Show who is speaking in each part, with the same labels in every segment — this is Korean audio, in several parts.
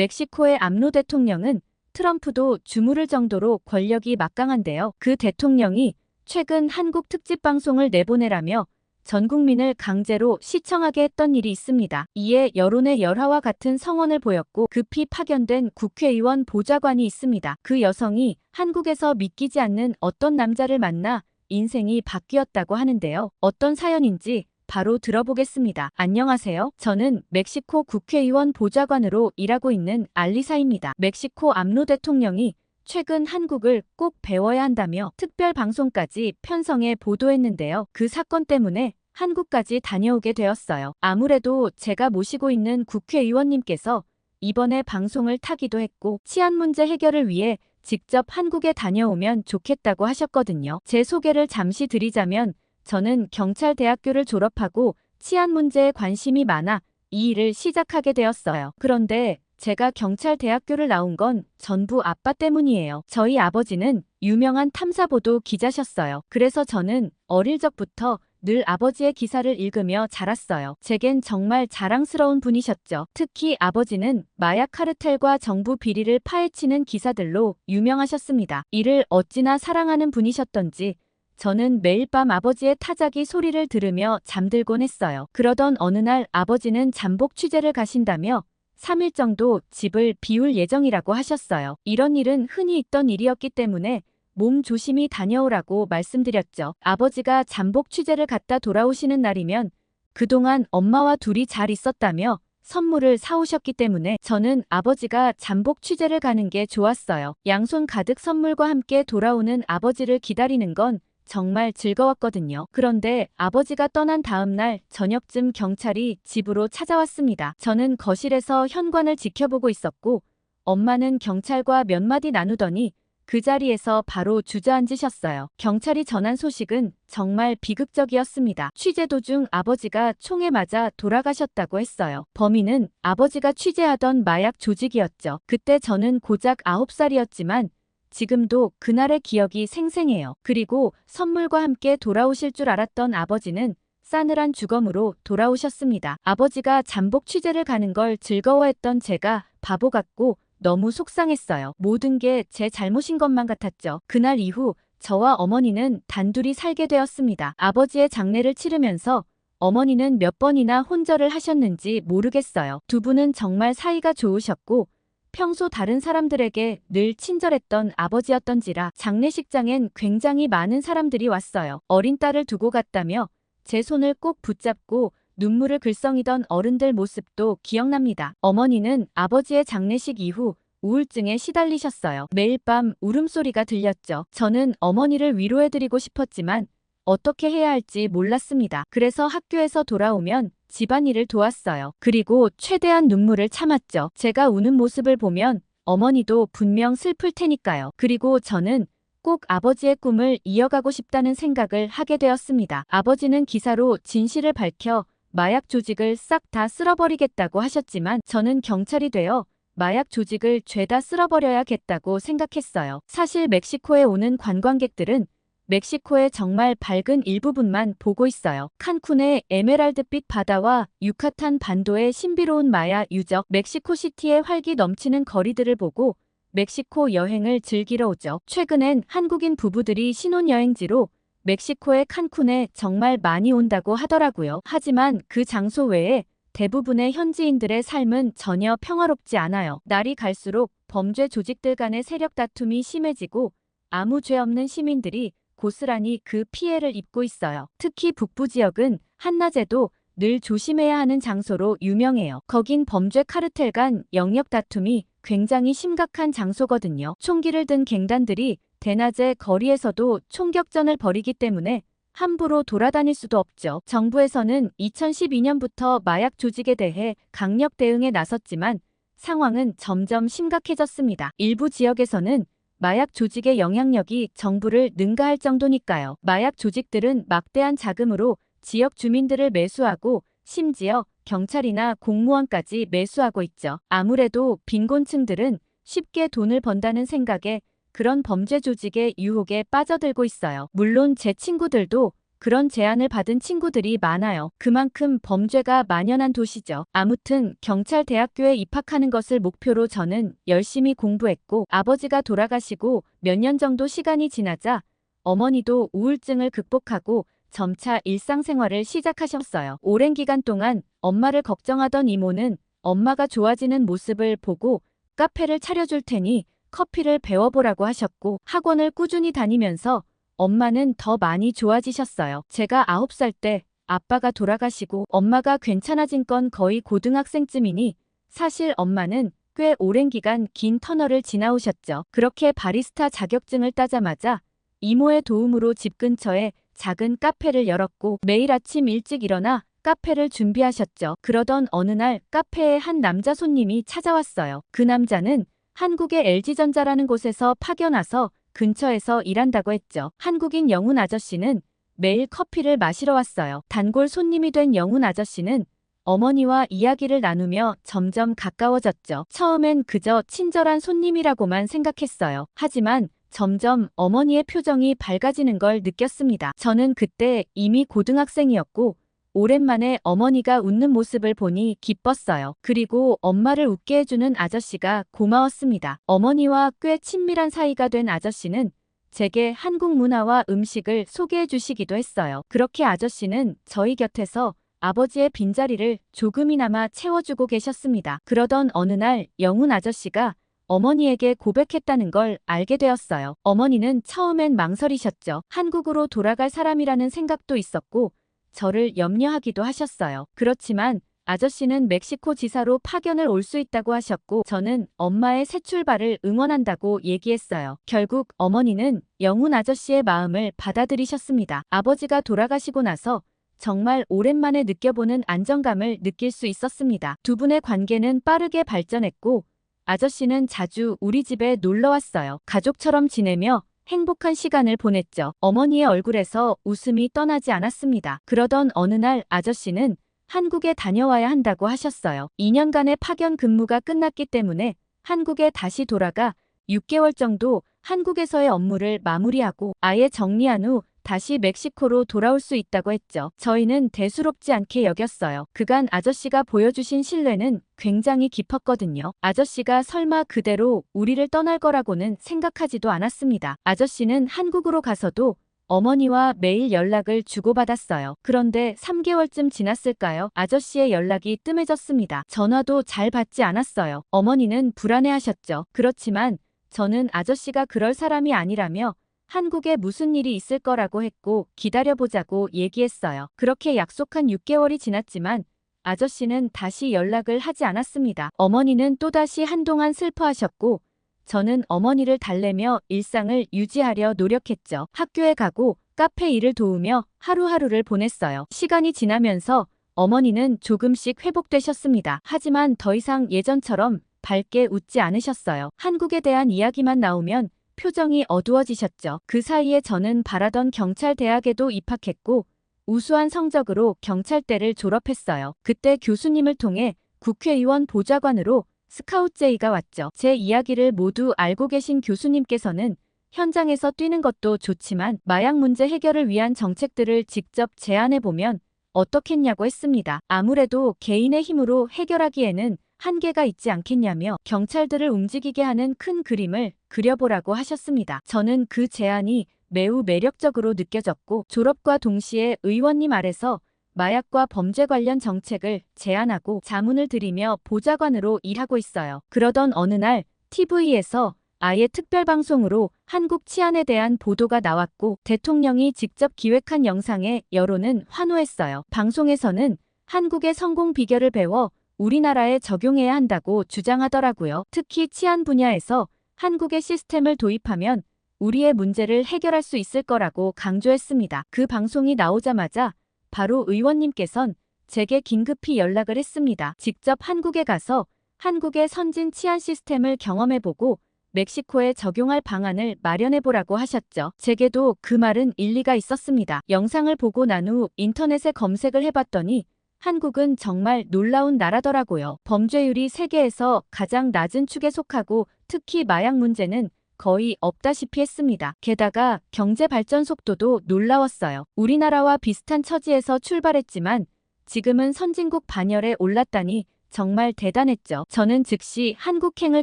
Speaker 1: 멕시코의 암로 대통령은 트럼프도 주무를 정도로 권력이 막강한데요. 그 대통령이 최근 한국 특집 방송을 내보내라며 전 국민을 강제로 시청하게 했던 일이 있습니다. 이에 여론의 열화와 같은 성원을 보였고 급히 파견된 국회의원 보좌관이 있습니다. 그 여성이 한국에서 믿기지 않는 어떤 남자를 만나 인생이 바뀌었다고 하는데요. 어떤 사연인지 바로 들어보겠습니다. 안녕하세요. 저는 멕시코 국회의원 보좌관으로 일하고 있는 알리사입니다. 멕시코 암로 대통령이 최근 한국을 꼭 배워야 한다며 특별 방송까지 편성해 보도했는데요. 그 사건 때문에 한국까지 다녀오게 되었어요. 아무래도 제가 모시고 있는 국회의원님께서 이번에 방송을 타기도 했고 치안 문제 해결을 위해 직접 한국에 다녀오면 좋겠다고 하셨거든요. 제 소개를 잠시 드리자면 저는 경찰대학교를 졸업하고 치안 문제에 관심이 많아 이 일을 시작하게 되었어요. 그런데 제가 경찰대학교를 나온 건 전부 아빠 때문이에요. 저희 아버지는 유명한 탐사보도 기자셨어요. 그래서 저는 어릴 적부터 늘 아버지의 기사를 읽으며 자랐어요. 제겐 정말 자랑스러운 분이셨죠. 특히 아버지는 마약 카르텔과 정부 비리를 파헤치는 기사들로 유명하셨습니다. 이를 어찌나 사랑하는 분이셨던지 저는 매일 밤 아버지의 타자기 소리를 들으며 잠들곤 했어요. 그러던 어느 날 아버지는 잠복 취재를 가신다며 3일 정도 집을 비울 예정이라고 하셨어요. 이런 일은 흔히 있던 일이었기 때문에 몸 조심히 다녀오라고 말씀드렸죠. 아버지가 잠복 취재를 갔다 돌아오시는 날이면 그동안 엄마와 둘이 잘 있었다며 선물을 사오셨기 때문에 저는 아버지가 잠복 취재를 가는 게 좋았어요. 양손 가득 선물과 함께 돌아오는 아버지를 기다리는 건 정말 즐거웠거든요. 그런데 아버지가 떠난 다음 날 저녁쯤 경찰이 집으로 찾아왔습니다. 저는 거실에서 현관을 지켜보고 있었고 엄마는 경찰과 몇 마디 나누더니 그 자리에서 바로 주저앉으셨어요. 경찰이 전한 소식은 정말 비극적이었습니다. 취재 도중 아버지가 총에 맞아 돌아가셨다고 했어요. 범인은 아버지가 취재하던 마약 조직이었죠. 그때 저는 고작 9살이었지만 지금도 그날의 기억이 생생해요. 그리고 선물과 함께 돌아오실 줄 알았던 아버지는 싸늘한 죽음으로 돌아오셨습니다. 아버지가 잠복 취재를 가는 걸 즐거워했던 제가 바보 같고 너무 속상했어요. 모든 게 제 잘못인 것만 같았죠. 그날 이후 저와 어머니는 단둘이 살게 되었습니다. 아버지의 장례를 치르면서 어머니는 몇 번이나 혼절을 하셨는지 모르겠어요. 두 분은 정말 사이가 좋으셨고 평소 다른 사람들에게 늘 친절했던 아버지였던지라 장례식장엔 굉장히 많은 사람들이 왔어요. 어린 딸을 두고 갔다며 제 손을 꼭 붙잡고 눈물을 글썽이던 어른들 모습도 기억납니다. 어머니는 아버지의 장례식 이후 우울증에 시달리셨어요. 매일 밤 울음소리가 들렸죠. 저는 어머니를 위로해드리고 싶었지만 어떻게 해야 할지 몰랐습니다. 그래서 학교에서 돌아오면 집안일을 도왔어요. 그리고 최대한 눈물을 참았죠. 제가 우는 모습을 보면 어머니도 분명 슬플 테니까요. 그리고 저는 꼭 아버지의 꿈을 이어가고 싶다는 생각을 하게 되었습니다. 아버지는 기사로 진실을 밝혀 마약 조직을 싹 다 쓸어버리겠다고 하셨지만 저는 경찰이 되어 마약 조직을 죄다 쓸어버려야겠다고 생각했어요. 사실 멕시코에 오는 관광객들은 멕시코의 정말 밝은 일부분만 보고 있어요. 칸쿤의 에메랄드빛 바다와 유카탄 반도의 신비로운 마야 유적, 멕시코시티의 활기 넘치는 거리들을 보고 멕시코 여행을 즐기러 오죠. 최근엔 한국인 부부들이 신혼여행지로 멕시코의 칸쿤에 정말 많이 온다고 하더라고요. 하지만 그 장소 외에 대부분의 현지인들의 삶은 전혀 평화롭지 않아요. 날이 갈수록 범죄 조직들 간의 세력 다툼이 심해지고 아무 죄 없는 시민들이 고스란히 그 피해를 입고 있어요. 특히 북부 지역은 한낮에도 늘 조심해야 하는 장소로 유명해요. 거긴 범죄 카르텔 간 영역 다툼이 굉장히 심각한 장소거든요. 총기를 든 갱단들이 대낮에 거리에서도 총격전을 벌이기 때문에 함부로 돌아다닐 수도 없죠. 정부에서는 2012년부터 마약 조직에 대해 강력 대응에 나섰지만 상황은 점점 심각해졌습니다. 일부 지역에서는 마약 조직의 영향력이 정부를 능가할 정도니까요. 마약 조직들은 막대한 자금으로 지역 주민들을 매수하고 심지어 경찰이나 공무원까지 매수하고 있죠. 아무래도 빈곤층들은 쉽게 돈을 번다는 생각에 그런 범죄 조직의 유혹에 빠져들고 있어요. 물론 제 친구들도 그런 제안을 받은 친구들이 많아요. 그만큼 범죄가 만연한 도시죠. 아무튼 경찰대학교에 입학하는 것을 목표로 저는 열심히 공부했고, 아버지가 돌아가시고 몇 년 정도 시간이 지나자 어머니도 우울증을 극복하고 점차 일상생활을 시작하셨어요. 오랜 기간 동안 엄마를 걱정하던 이모는 엄마가 좋아지는 모습을 보고 카페를 차려줄 테니 커피를 배워보라고 하셨고, 학원을 꾸준히 다니면서 엄마는 더 많이 좋아지셨어요. 제가 9살 때 아빠가 돌아가시고 엄마가 괜찮아진 건 거의 고등학생쯤이니 사실 엄마는 꽤 오랜 기간 긴 터널을 지나오셨죠. 그렇게 바리스타 자격증을 따자마자 이모의 도움으로 집 근처에 작은 카페를 열었고 매일 아침 일찍 일어나 카페를 준비하셨죠. 그러던 어느 날 카페에 한 남자 손님이 찾아왔어요. 그 남자는 한국의 LG전자라는 곳에서 파견 와서 근처에서 일한다고 했죠. 한국인 영훈 아저씨는 매일 커피를 마시러 왔어요. 단골 손님이 된 영훈 아저씨는 어머니와 이야기를 나누며 점점 가까워졌죠. 처음엔 그저 친절한 손님이라고만 생각했어요. 하지만 점점 어머니의 표정이 밝아지는 걸 느꼈습니다. 저는 그때 이미 고등학생이었고 오랜만에 어머니가 웃는 모습을 보니 기뻤어요. 그리고 엄마를 웃게 해주는 아저씨가 고마웠습니다. 어머니와 꽤 친밀한 사이가 된 아저씨는 제게 한국 문화와 음식을 소개해 주시기도 했어요. 그렇게 아저씨는 저희 곁에서 아버지의 빈자리를 조금이나마 채워주고 계셨습니다. 그러던 어느 날 영훈 아저씨가 어머니에게 고백했다는 걸 알게 되었어요. 어머니는 처음엔 망설이셨죠. 한국으로 돌아갈 사람이라는 생각도 있었고 저를 염려하기도 하셨어요. 그렇지만 아저씨는 멕시코 지사로 파견을 올 수 있다고 하셨고 저는 엄마의 새 출발을 응원한다고 얘기했어요. 결국 어머니는 영훈 아저씨의 마음을 받아들이셨습니다. 아버지가 돌아가시고 나서 정말 오랜만에 느껴보는 안정감을 느낄 수 있었습니다. 두 분의 관계는 빠르게 발전했고 아저씨는 자주 우리 집에 놀러 왔어요. 가족처럼 지내며 행복한 시간을 보냈죠. 어머니의 얼굴에서 웃음이 떠나지 않았습니다. 그러던 어느 날 아저씨는 한국에 다녀와야 한다고 하셨어요. 2년간의 파견 근무가 끝났기 때문에 한국에 다시 돌아가 6개월 정도 한국에서의 업무를 마무리하고 아예 정리한 후 다시 멕시코로 돌아올 수 있다고 했죠. 저희는 대수롭지 않게 여겼어요. 그간 아저씨가 보여주신 신뢰는 굉장히 깊었거든요. 아저씨가 설마 그대로 우리를 떠날 거라고는 생각하지도 않았습니다. 아저씨는 한국으로 가서도 어머니와 매일 연락을 주고받았어요. 그런데 3개월쯤 지났을까요? 아저씨의 연락이 뜸해졌습니다. 전화도 잘 받지 않았어요. 어머니는 불안해하셨죠. 그렇지만 저는 아저씨가 그럴 사람이 아니라며 한국에 무슨 일이 있을 거라고 했고 기다려보자고 얘기했어요. 그렇게 약속한 6개월이 지났지만 아저씨는 다시 연락을 하지 않았습니다. 어머니는 또다시 한동안 슬퍼하셨고 저는 어머니를 달래며 일상을 유지하려 노력했죠. 학교에 가고 카페 일을 도우며 하루하루를 보냈어요. 시간이 지나면서 어머니는 조금씩 회복되셨습니다. 하지만 더 이상 예전처럼 밝게 웃지 않으셨어요. 한국에 대한 이야기만 나오면 표정이 어두워지셨죠. 그 사이에 저는 바라던 경찰대학에도 입학했고 우수한 성적으로 경찰대를 졸업했어요. 그때 교수님을 통해 국회의원 보좌관으로 스카웃 제의가 왔죠. 제 이야기를 모두 알고 계신 교수님께서는 현장에서 뛰는 것도 좋지만 마약 문제 해결을 위한 정책들을 직접 제안해보면 어떻겠냐고 했습니다. 아무래도 개인의 힘으로 해결하기에는 한계가 있지 않겠냐며 경찰들을 움직이게 하는 큰 그림을 그려보라고 하셨습니다. 저는 그 제안이 매우 매력적으로 느껴졌고 졸업과 동시에 의원님 아래서 마약과 범죄 관련 정책을 제안하고 자문을 드리며 보좌관으로 일하고 있어요. 그러던 어느 날 TV에서 아예 특별방송으로 한국 치안에 대한 보도가 나왔고 대통령이 직접 기획한 영상에 여론은 환호했어요. 방송에서는 한국의 성공 비결을 배워 우리나라에 적용해야 한다고 주장하더라고요. 특히 치안 분야에서 한국의 시스템을 도입하면 우리의 문제를 해결할 수 있을 거라고 강조했습니다. 그 방송이 나오자마자 바로 의원님께선 제게 긴급히 연락을 했습니다. 직접 한국에 가서 한국의 선진 치안 시스템을 경험해보고 멕시코에 적용할 방안을 마련해보라고 하셨죠. 제게도 그 말은 일리가 있었습니다. 영상을 보고 난 후 인터넷에 검색을 해봤더니 한국은 정말 놀라운 나라더라고요. 범죄율이 세계에서 가장 낮은 축에 속하고 특히 마약 문제는 거의 없다시피 했습니다. 게다가 경제 발전 속도도 놀라웠어요. 우리나라와 비슷한 처지에서 출발했지만 지금은 선진국 반열에 올랐다니 정말 대단했죠. 저는 즉시 한국행을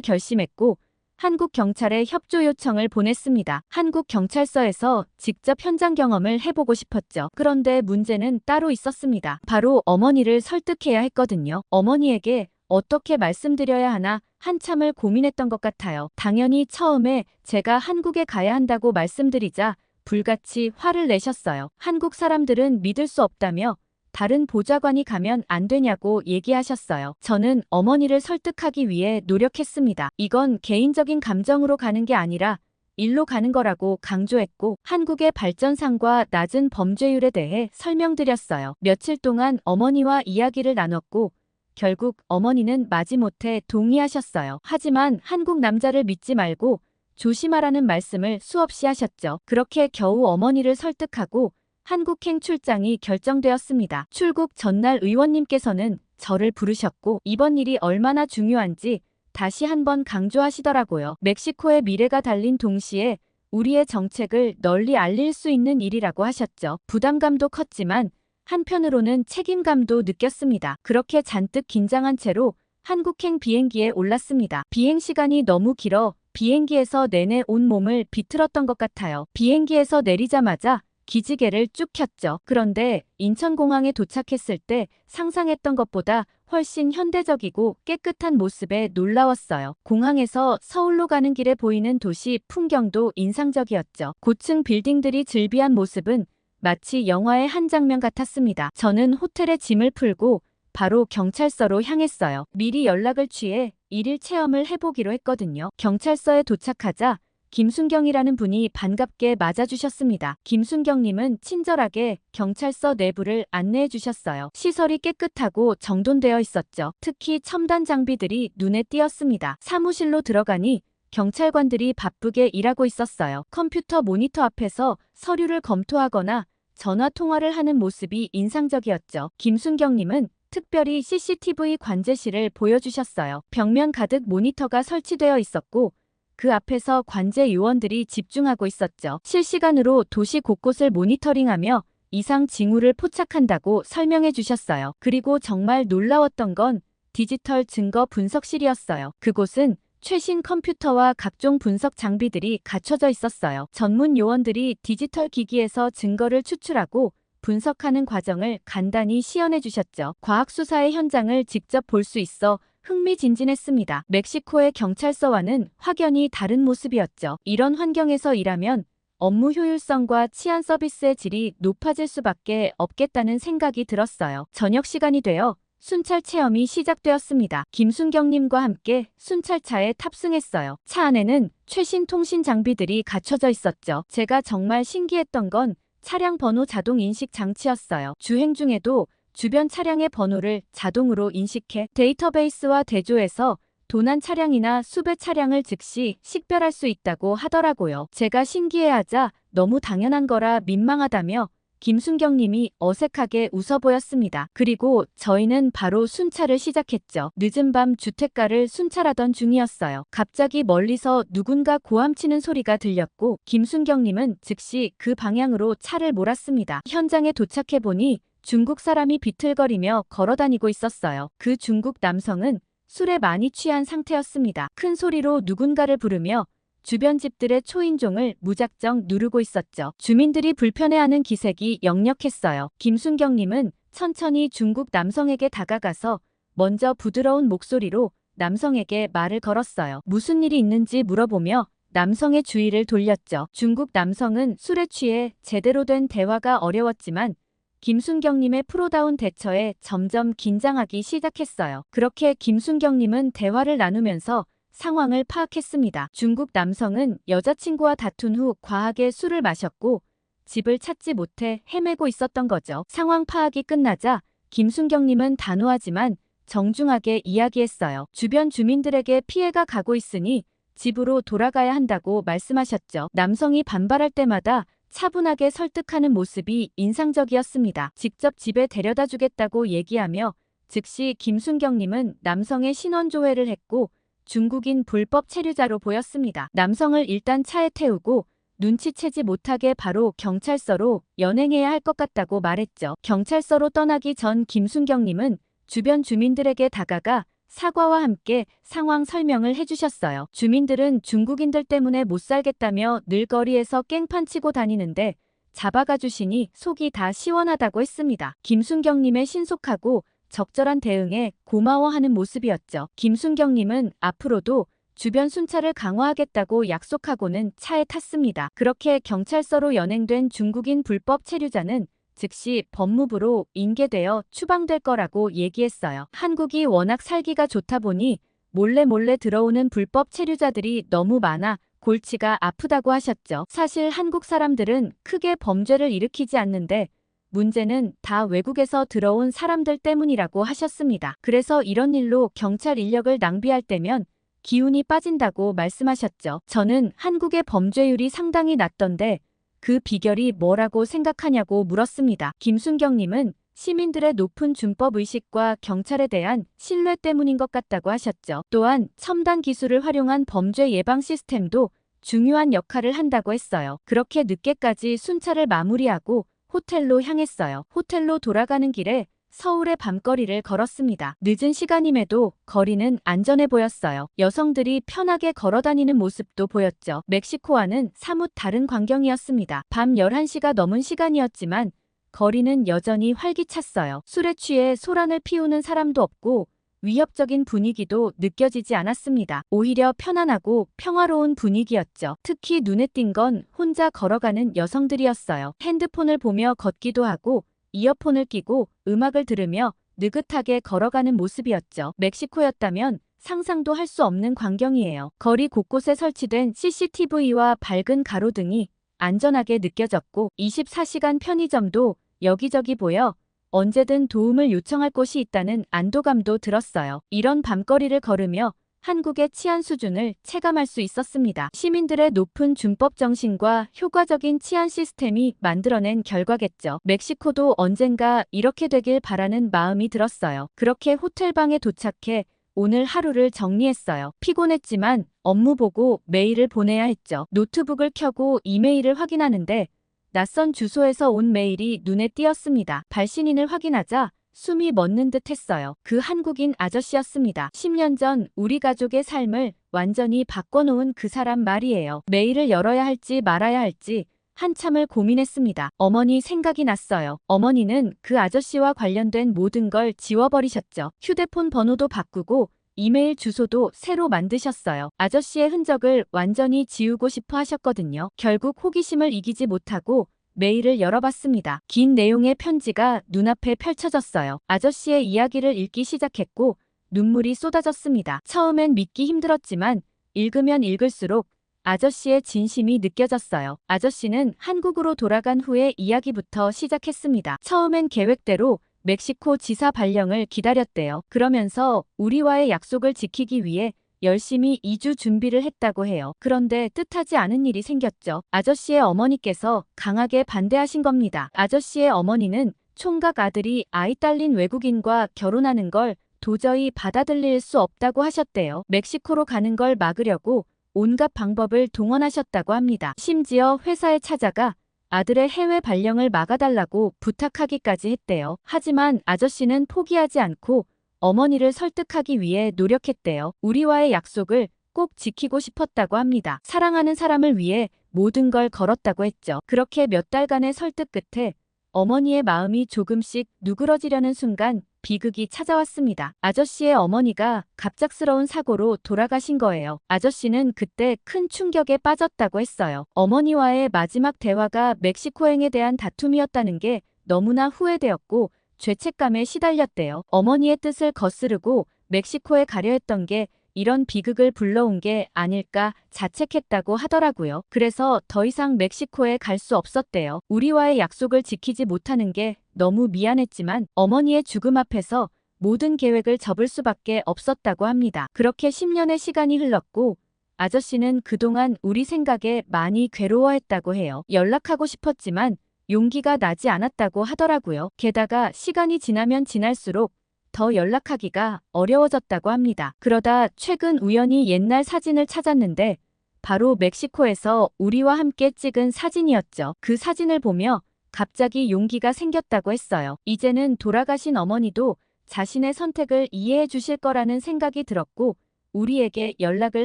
Speaker 1: 결심했고 한국 경찰에 협조 요청을 보냈습니다. 한국 경찰서에서 직접 현장 경험을 해보고 싶었죠. 그런데 문제는 따로 있었습니다. 바로 어머니를 설득해야 했거든요. 어머니에게 어떻게 말씀드려야 하나 한참을 고민했던 것 같아요. 당연히 처음에 제가 한국에 가야 한다고 말씀드리자 불같이 화를 내셨어요. 한국 사람들은 믿을 수 없다며 다른 보좌관이 가면 안 되냐고 얘기하셨어요. 저는 어머니를 설득하기 위해 노력했습니다. 이건 개인적인 감정으로 가는 게 아니라 일로 가는 거라고 강조했고 한국의 발전상과 낮은 범죄율에 대해 설명드렸어요. 며칠 동안 어머니와 이야기를 나눴고 결국 어머니는 마지못해 동의하셨어요. 하지만 한국 남자를 믿지 말고 조심하라는 말씀을 수없이 하셨죠. 그렇게 겨우 어머니를 설득하고 한국행 출장이 결정되었습니다. 출국 전날 의원님께서는 저를 부르셨고 이번 일이 얼마나 중요한지 다시 한번 강조하시더라고요. 멕시코의 미래가 달린 동시에 우리의 정책을 널리 알릴 수 있는 일이라고 하셨죠. 부담감도 컸지만 한편으로는 책임감도 느꼈습니다. 그렇게 잔뜩 긴장한 채로 한국행 비행기에 올랐습니다. 비행 시간이 너무 길어 비행기에서 내내 온몸을 비틀었던 것 같아요. 비행기에서 내리자마자 기지개를 쭉 켰죠. 그런데 인천공항에 도착했을 때 상상했던 것보다 훨씬 현대적이고 깨끗한 모습에 놀라웠어요. 공항에서 서울로 가는 길에 보이는 도시 풍경도 인상적이었죠. 고층 빌딩들이 즐비한 모습은 마치 영화의 한 장면 같았습니다. 저는 호텔에 짐을 풀고 바로 경찰서로 향했어요. 미리 연락을 취해 일일 체험을 해보기로 했거든요. 경찰서에 도착하자 김순경이라는 분이 반갑게 맞아주셨습니다. 김순경님은 친절하게 경찰서 내부를 안내해 주셨어요. 시설이 깨끗하고 정돈되어 있었죠. 특히 첨단 장비들이 눈에 띄었습니다. 사무실로 들어가니 경찰관들이 바쁘게 일하고 있었어요. 컴퓨터 모니터 앞에서 서류를 검토하거나 전화 통화를 하는 모습이 인상적이었죠. 김순경님은 특별히 CCTV 관제실을 보여주셨어요. 벽면 가득 모니터가 설치되어 있었고 그 앞에서 관제 요원들이 집중하고 있었죠. 실시간으로 도시 곳곳을 모니터링하며 이상 징후를 포착한다고 설명해 주셨어요. 그리고 정말 놀라웠던 건 디지털 증거 분석실이었어요. 그곳은 최신 컴퓨터와 각종 분석 장비들이 갖춰져 있었어요. 전문 요원들이 디지털 기기에서 증거를 추출하고 분석하는 과정을 간단히 시연해 주셨죠. 과학수사의 현장을 직접 볼 수 있어 흥미진진했습니다. 멕시코의 경찰서와는 확연히 다른 모습이었죠. 이런 환경에서 일하면 업무 효율성과 치안 서비스의 질이 높아질 수밖에 없겠다는 생각이 들었어요. 저녁 시간이 되어 순찰 체험이 시작되었습니다. 김순경님과 함께 순찰차에 탑승했어요. 차 안에는 최신 통신 장비들이 갖춰져 있었죠. 제가 정말 신기했던 건 차량 번호 자동 인식 장치였어요. 주행 중에도 주변 차량의 번호를 자동으로 인식해 데이터베이스와 대조해서 도난 차량이나 수배 차량을 즉시 식별할 수 있다고 하더라고요. 제가 신기해하자 너무 당연한 거라 민망하다며 김순경님이 어색하게 웃어 보였습니다. 그리고 저희는 바로 순찰을 시작했죠. 늦은 밤 주택가를 순찰하던 중이었어요. 갑자기 멀리서 누군가 고함치는 소리가 들렸고 김순경님은 즉시 그 방향으로 차를 몰았습니다. 현장에 도착해보니 중국 사람이 비틀거리며 걸어다니고 있었어요. 그 중국 남성은 술에 많이 취한 상태였습니다. 큰 소리로 누군가를 부르며 주변 집들의 초인종을 무작정 누르고 있었죠. 주민들이 불편해하는 기색이 역력했어요. 김순경님은 천천히 중국 남성에게 다가가서 먼저 부드러운 목소리로 남성에게 말을 걸었어요. 무슨 일이 있는지 물어보며 남성의 주의를 돌렸죠. 중국 남성은 술에 취해 제대로 된 대화가 어려웠지만 김순경님의 프로다운 대처에 점점 긴장하기 시작했어요. 그렇게 김순경님은 대화를 나누면서 상황을 파악했습니다. 중국 남성은 여자친구와 다툰 후 과하게 술을 마셨고 집을 찾지 못해 헤매고 있었던 거죠. 상황 파악이 끝나자 김순경님은 단호하지만 정중하게 이야기했어요. 주변 주민들에게 피해가 가고 있으니 집으로 돌아가야 한다고 말씀하셨죠. 남성이 반발할 때마다 차분하게 설득하는 모습이 인상적이었습니다. 직접 집에 데려다 주겠다고 얘기하며 즉시 김순경님은 남성의 신원 조회를 했고 중국인 불법 체류자로 보였습니다. 남성을 일단 차에 태우고 눈치채지 못하게 바로 경찰서로 연행해야 할 것 같다고 말했죠. 경찰서로 떠나기 전 김순경님은 주변 주민들에게 다가가 사과와 함께 상황 설명을 해주셨어요. 주민들은 중국인들 때문에 못 살겠다며 늘 거리에서 깽판 치고 다니는데 잡아가 주시니 속이 다 시원하다고 했습니다. 김순경님의 신속하고 적절한 대응에 고마워하는 모습이었죠. 김순경님은 앞으로도 주변 순찰을 강화하겠다고 약속하고는 차에 탔습니다. 그렇게 경찰서로 연행된 중국인 불법 체류자는 즉시 법무부로 인계되어 추방될 거라고 얘기했어요. 한국이 워낙 살기가 좋다 보니 몰래 들어오는 불법 체류자들이 너무 많아 골치가 아프다고 하셨죠. 사실 한국 사람들은 크게 범죄를 일으키지 않는데 문제는 다 외국에서 들어온 사람들 때문이라고 하셨습니다. 그래서 이런 일로 경찰 인력을 낭비할 때면 기운이 빠진다고 말씀하셨죠. 저는 한국의 범죄율이 상당히 낮던데 그 비결이 뭐라고 생각하냐고 물었습니다. 김순경님은 시민들의 높은 준법 의식과 경찰에 대한 신뢰 때문인 것 같다고 하셨죠. 또한 첨단 기술을 활용한 범죄 예방 시스템도 중요한 역할을 한다고 했어요. 그렇게 늦게까지 순찰을 마무리하고 호텔로 향했어요. 호텔로 돌아가는 길에 서울의 밤거리를 걸었습니다. 늦은 시간임에도 거리는 안전해 보였어요. 여성들이 편하게 걸어다니는 모습도 보였죠. 멕시코와는 사뭇 다른 광경이었습니다. 밤 11시가 넘은 시간이었지만 거리는 여전히 활기찼어요. 술에 취해 소란을 피우는 사람도 없고 위협적인 분위기도 느껴지지 않았습니다. 오히려 편안하고 평화로운 분위기였죠. 특히 눈에 띈 건 혼자 걸어가는 여성들이었어요. 핸드폰을 보며 걷기도 하고 이어폰을 끼고 음악을 들으며 느긋하게 걸어가는 모습이었죠. 멕시코였다면 상상도 할 수 없는 광경이에요. 거리 곳곳에 설치된 CCTV와 밝은 가로등이 안전하게 느껴졌고 24시간 편의점도 여기저기 보여 언제든 도움을 요청할 곳이 있다는 안도감도 들었어요. 이런 밤거리를 걸으며 한국의 치안 수준을 체감할 수 있었습니다. 시민들의 높은 준법 정신과 효과적인 치안 시스템이 만들어낸 결과겠죠. 멕시코도 언젠가 이렇게 되길 바라는 마음이 들었어요. 그렇게 호텔방에 도착해 오늘 하루를 정리했어요. 피곤했지만 업무 보고 메일을 보내야 했죠. 노트북을 켜고 이메일을 확인하는데 낯선 주소에서 온 메일이 눈에 띄었습니다. 발신인을 확인하자 숨이 멎는 듯 했어요. 그 한국인 아저씨였습니다. 10년 전 우리 가족의 삶을 완전히 바꿔놓은 그 사람 말이에요. 메일을 열어야 할지 말아야 할지 한참을 고민했습니다. 어머니 생각이 났어요. 어머니는 그 아저씨와 관련된 모든 걸 지워버리셨죠. 휴대폰 번호도 바꾸고 이메일 주소도 새로 만드셨어요. 아저씨의 흔적을 완전히 지우고 싶어 하셨거든요. 결국 호기심을 이기지 못하고 메일을 열어봤습니다. 긴 내용의 편지가 눈앞에 펼쳐졌어요. 아저씨의 이야기를 읽기 시작했고 눈물이 쏟아졌습니다. 처음엔 믿기 힘들었지만 읽으면 읽을수록 아저씨의 진심이 느껴졌어요. 아저씨는 한국으로 돌아간 후의 이야기부터 시작했습니다. 처음엔 계획대로 멕시코 지사 발령을 기다렸대요. 그러면서 우리와의 약속을 지키기 위해 열심히 이주 준비를 했다고 해요. 그런데 뜻하지 않은 일이 생겼죠. 아저씨의 어머니께서 강하게 반대하신 겁니다. 아저씨의 어머니는 총각 아들이 아이 딸린 외국인과 결혼하는 걸 도저히 받아들일 수 없다고 하셨대요. 멕시코로 가는 걸 막으려고 온갖 방법을 동원하셨다고 합니다. 심지어 회사에 찾아가 아들의 해외 발령을 막아달라고 부탁하기까지 했대요. 하지만 아저씨는 포기하지 않고 어머니를 설득하기 위해 노력했대요. 우리와의 약속을 꼭 지키고 싶었다고 합니다. 사랑하는 사람을 위해 모든 걸 걸었다고 했죠. 그렇게 몇 달간의 설득 끝에 어머니의 마음이 조금씩 누그러지려는 순간 비극이 찾아왔습니다. 아저씨의 어머니가 갑작스러운 사고로 돌아가신 거예요. 아저씨는 그때 큰 충격에 빠졌다고 했어요. 어머니와의 마지막 대화가 멕시코행에 대한 다툼이었다는 게 너무나 후회되었고 죄책감에 시달렸대요. 어머니의 뜻을 거스르고 멕시코에 가려 했던 게 이런 비극을 불러온 게 아닐까 자책했다고 하더라고요. 그래서 더 이상 멕시코에 갈 수 없었대요. 우리와의 약속을 지키지 못하는 게 너무 미안했지만 어머니의 죽음 앞에서 모든 계획을 접을 수밖에 없었다고 합니다. 그렇게 10년의 시간이 흘렀고 아저씨는 그동안 우리 생각에 많이 괴로워했다고 해요. 연락하고 싶었지만 용기가 나지 않았다고 하더라고요. 게다가 시간이 지나면 지날수록 더 연락하기가 어려워졌다고 합니다. 그러다 최근 우연히 옛날 사진을 찾았는데 바로 멕시코에서 우리와 함께 찍은 사진이었죠. 그 사진을 보며 갑자기 용기가 생겼다고 했어요. 이제는 돌아가신 어머니도 자신의 선택을 이해해 주실 거라는 생각이 들었고 우리에게 연락을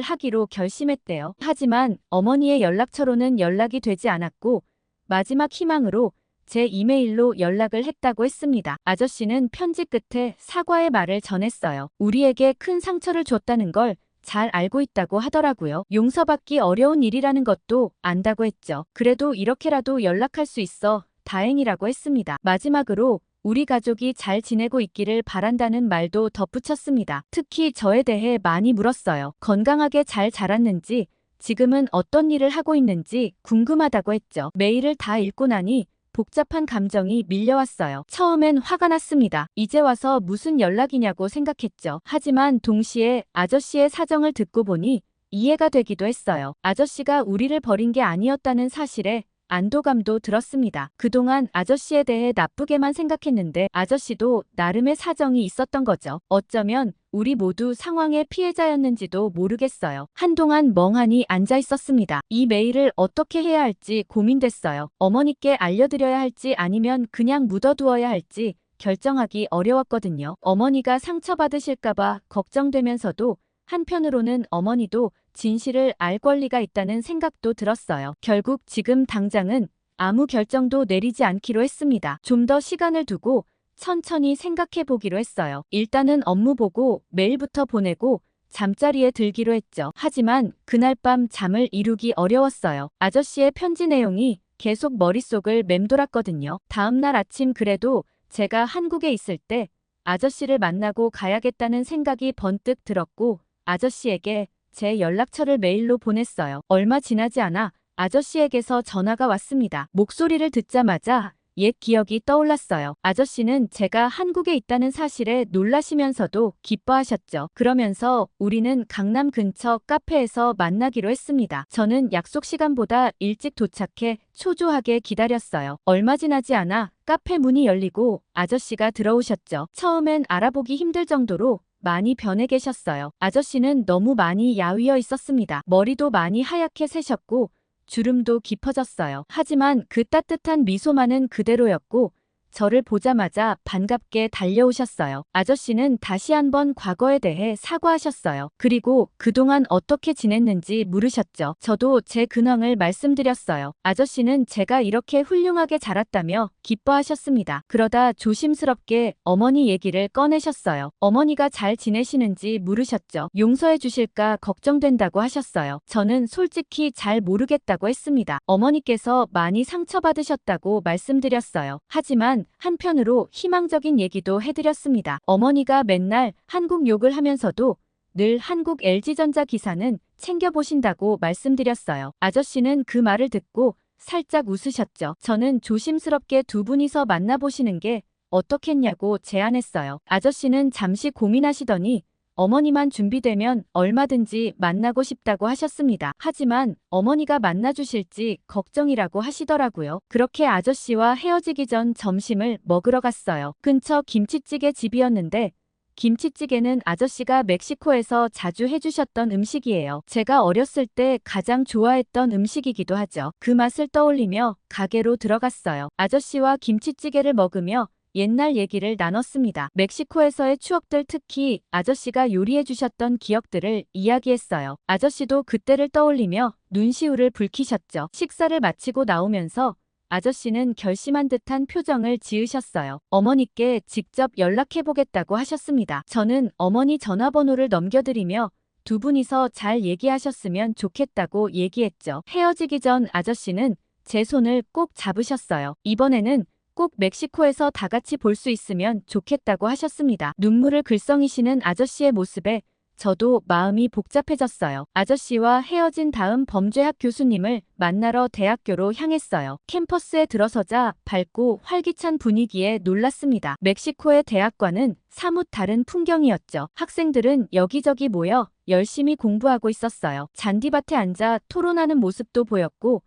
Speaker 1: 하기로 결심했대요. 하지만 어머니의 연락처로는 연락이 되지 않았고 마지막 희망으로 제 이메일로 연락을 했다고 했습니다. 아저씨는 편지 끝에 사과의 말을 전했어요. 우리에게 큰 상처를 줬다는 걸 잘 알고 있다고 하더라고요. 용서받기 어려운 일이라는 것도 안다고 했죠. 그래도 이렇게라도 연락할 수 있어 다행이라고 했습니다. 마지막으로 우리 가족이 잘 지내고 있기를 바란다는 말도 덧붙였습니다. 특히 저에 대해 많이 물었어요. 건강하게 잘 자랐는지, 지금은 어떤 일을 하고 있는지 궁금하다고 했죠. 메일을 다 읽고 나니 복잡한 감정이 밀려왔어요. 처음엔 화가 났습니다. 이제 와서 무슨 연락이냐고 생각했죠. 하지만 동시에 아저씨의 사정을 듣고 보니 이해가 되기도 했어요. 아저씨가 우리를 버린 게 아니었다는 사실에 안도감도 들었습니다. 그동안 아저씨에 대해 나쁘게만 생각했는데 아저씨도 나름의 사정이 있었던 거죠. 어쩌면 우리 모두 상황의 피해자였는지도 모르겠어요. 한동안 멍하니 앉아 있었습니다. 이 메일을 어떻게 해야 할지 고민됐어요. 어머니께 알려드려야 할지 아니면 그냥 묻어두어야 할지 결정하기 어려웠거든요. 어머니가 상처받으실까봐 걱정되면서도 한편으로는 어머니도 진실을 알 권리가 있다는 생각도 들었어요. 결국 지금 당장은 아무 결정도 내리지 않기로 했습니다. 좀 더 시간을 두고 천천히 생각해 보기로 했어요. 일단은 업무 보고 메일부터 보내고 잠자리에 들기로 했죠. 하지만 그날 밤 잠을 이루기 어려웠어요. 아저씨의 편지 내용이 계속 머릿속을 맴돌았거든요. 다음날 아침 그래도 제가 한국에 있을 때 아저씨를 만나고 가야겠다는 생각이 번뜩 들었고 아저씨에게 제 연락처를 메일로 보냈어요. 얼마 지나지 않아 아저씨에게서 전화가 왔습니다. 목소리를 듣자마자 옛 기억이 떠올랐어요. 아저씨는 제가 한국에 있다는 사실에 놀라시면서도 기뻐하셨죠. 그러면서 우리는 강남 근처 카페에서 만나기로 했습니다. 저는 약속 시간보다 일찍 도착해 초조하게 기다렸어요. 얼마 지나지 않아 카페 문이 열리고 아저씨가 들어오셨죠. 처음엔 알아보기 힘들 정도로 많이 변해 계셨어요. 아저씨는 너무 많이 야위어 있었습니다. 머리도 많이 하얗게 새셨고 주름도 깊어졌어요. 하지만 그 따뜻한 미소만은 그대로였고 저를 보자마자 반갑게 달려오셨어요. 아저씨는 다시 한번 과거에 대해 사과하셨어요. 그리고 그동안 어떻게 지냈는지 물으셨죠. 저도 제 근황을 말씀드렸어요. 아저씨는 제가 이렇게 훌륭하게 자랐다며 기뻐하셨습니다. 그러다 조심스럽게 어머니 얘기를 꺼내셨어요. 어머니가 잘 지내시는지 물으셨죠. 용서해 주실까 걱정된다고 하셨어요. 저는 솔직히 잘 모르겠다고 했습니다. 어머니께서 많이 상처받으셨다고 말씀드렸어요. 하지만 한편으로 희망적인 얘기도 해드렸습니다. 어머니가 맨날 한국 욕을 하면서도 늘 한국 LG전자 기사는 챙겨보신다고 말씀드렸어요. 아저씨는 그 말을 듣고 살짝 웃으셨죠. 저는 조심스럽게 두 분이서 만나보시는 게 어떻겠냐고 제안했어요. 아저씨는 잠시 고민하시더니 어머니만 준비되면 얼마든지 만나고 싶다고 하셨습니다. 하지만 어머니가 만나주실지 걱정이라고 하시더라고요. 그렇게 아저씨와 헤어지기 전 점심을 먹으러 갔어요. 근처 김치찌개 집이었는데 김치찌개는 아저씨가 멕시코에서 자주 해주셨던 음식이에요. 제가 어렸을 때 가장 좋아했던 음식이기도 하죠. 그 맛을 떠올리며 가게로 들어갔어요. 아저씨와 김치찌개를 먹으며 옛날 얘기를 나눴습니다. 멕시코에서의 추억들, 특히 아저씨가 요리해 주셨던 기억들을 이야기했어요. 아저씨도 그때를 떠올리며 눈시울을 붉히셨죠. 식사를 마치고 나오면서 아저씨는 결심한 듯한 표정을 지으셨어요. 어머니께 직접 연락해보겠다고 하셨습니다. 저는 어머니 전화번호를 넘겨드리며 두 분이서 잘 얘기하셨으면 좋겠다고 얘기했죠. 헤어지기 전 아저씨는 제 손을 꼭 잡으셨어요. 이번에는 꼭 멕시코에서 다 같이 볼 수 있으면 좋겠다고 하셨습니다. 눈물을 글썽이시는 아저씨의 모습에 저도 마음이 복잡해졌어요. 아저씨와 헤어진 다음 범죄학 교수님을 만나러 대학교로 향했어요. 캠퍼스에 들어서자 밝고 활기찬 분위기에 놀랐습니다. 멕시코의 대학과는 사뭇 다른 풍경이었죠. 학생들은 여기저기 모여 열심히 공부하고 있었어요. 잔디밭에 앉아 토론하는 모습도 보였고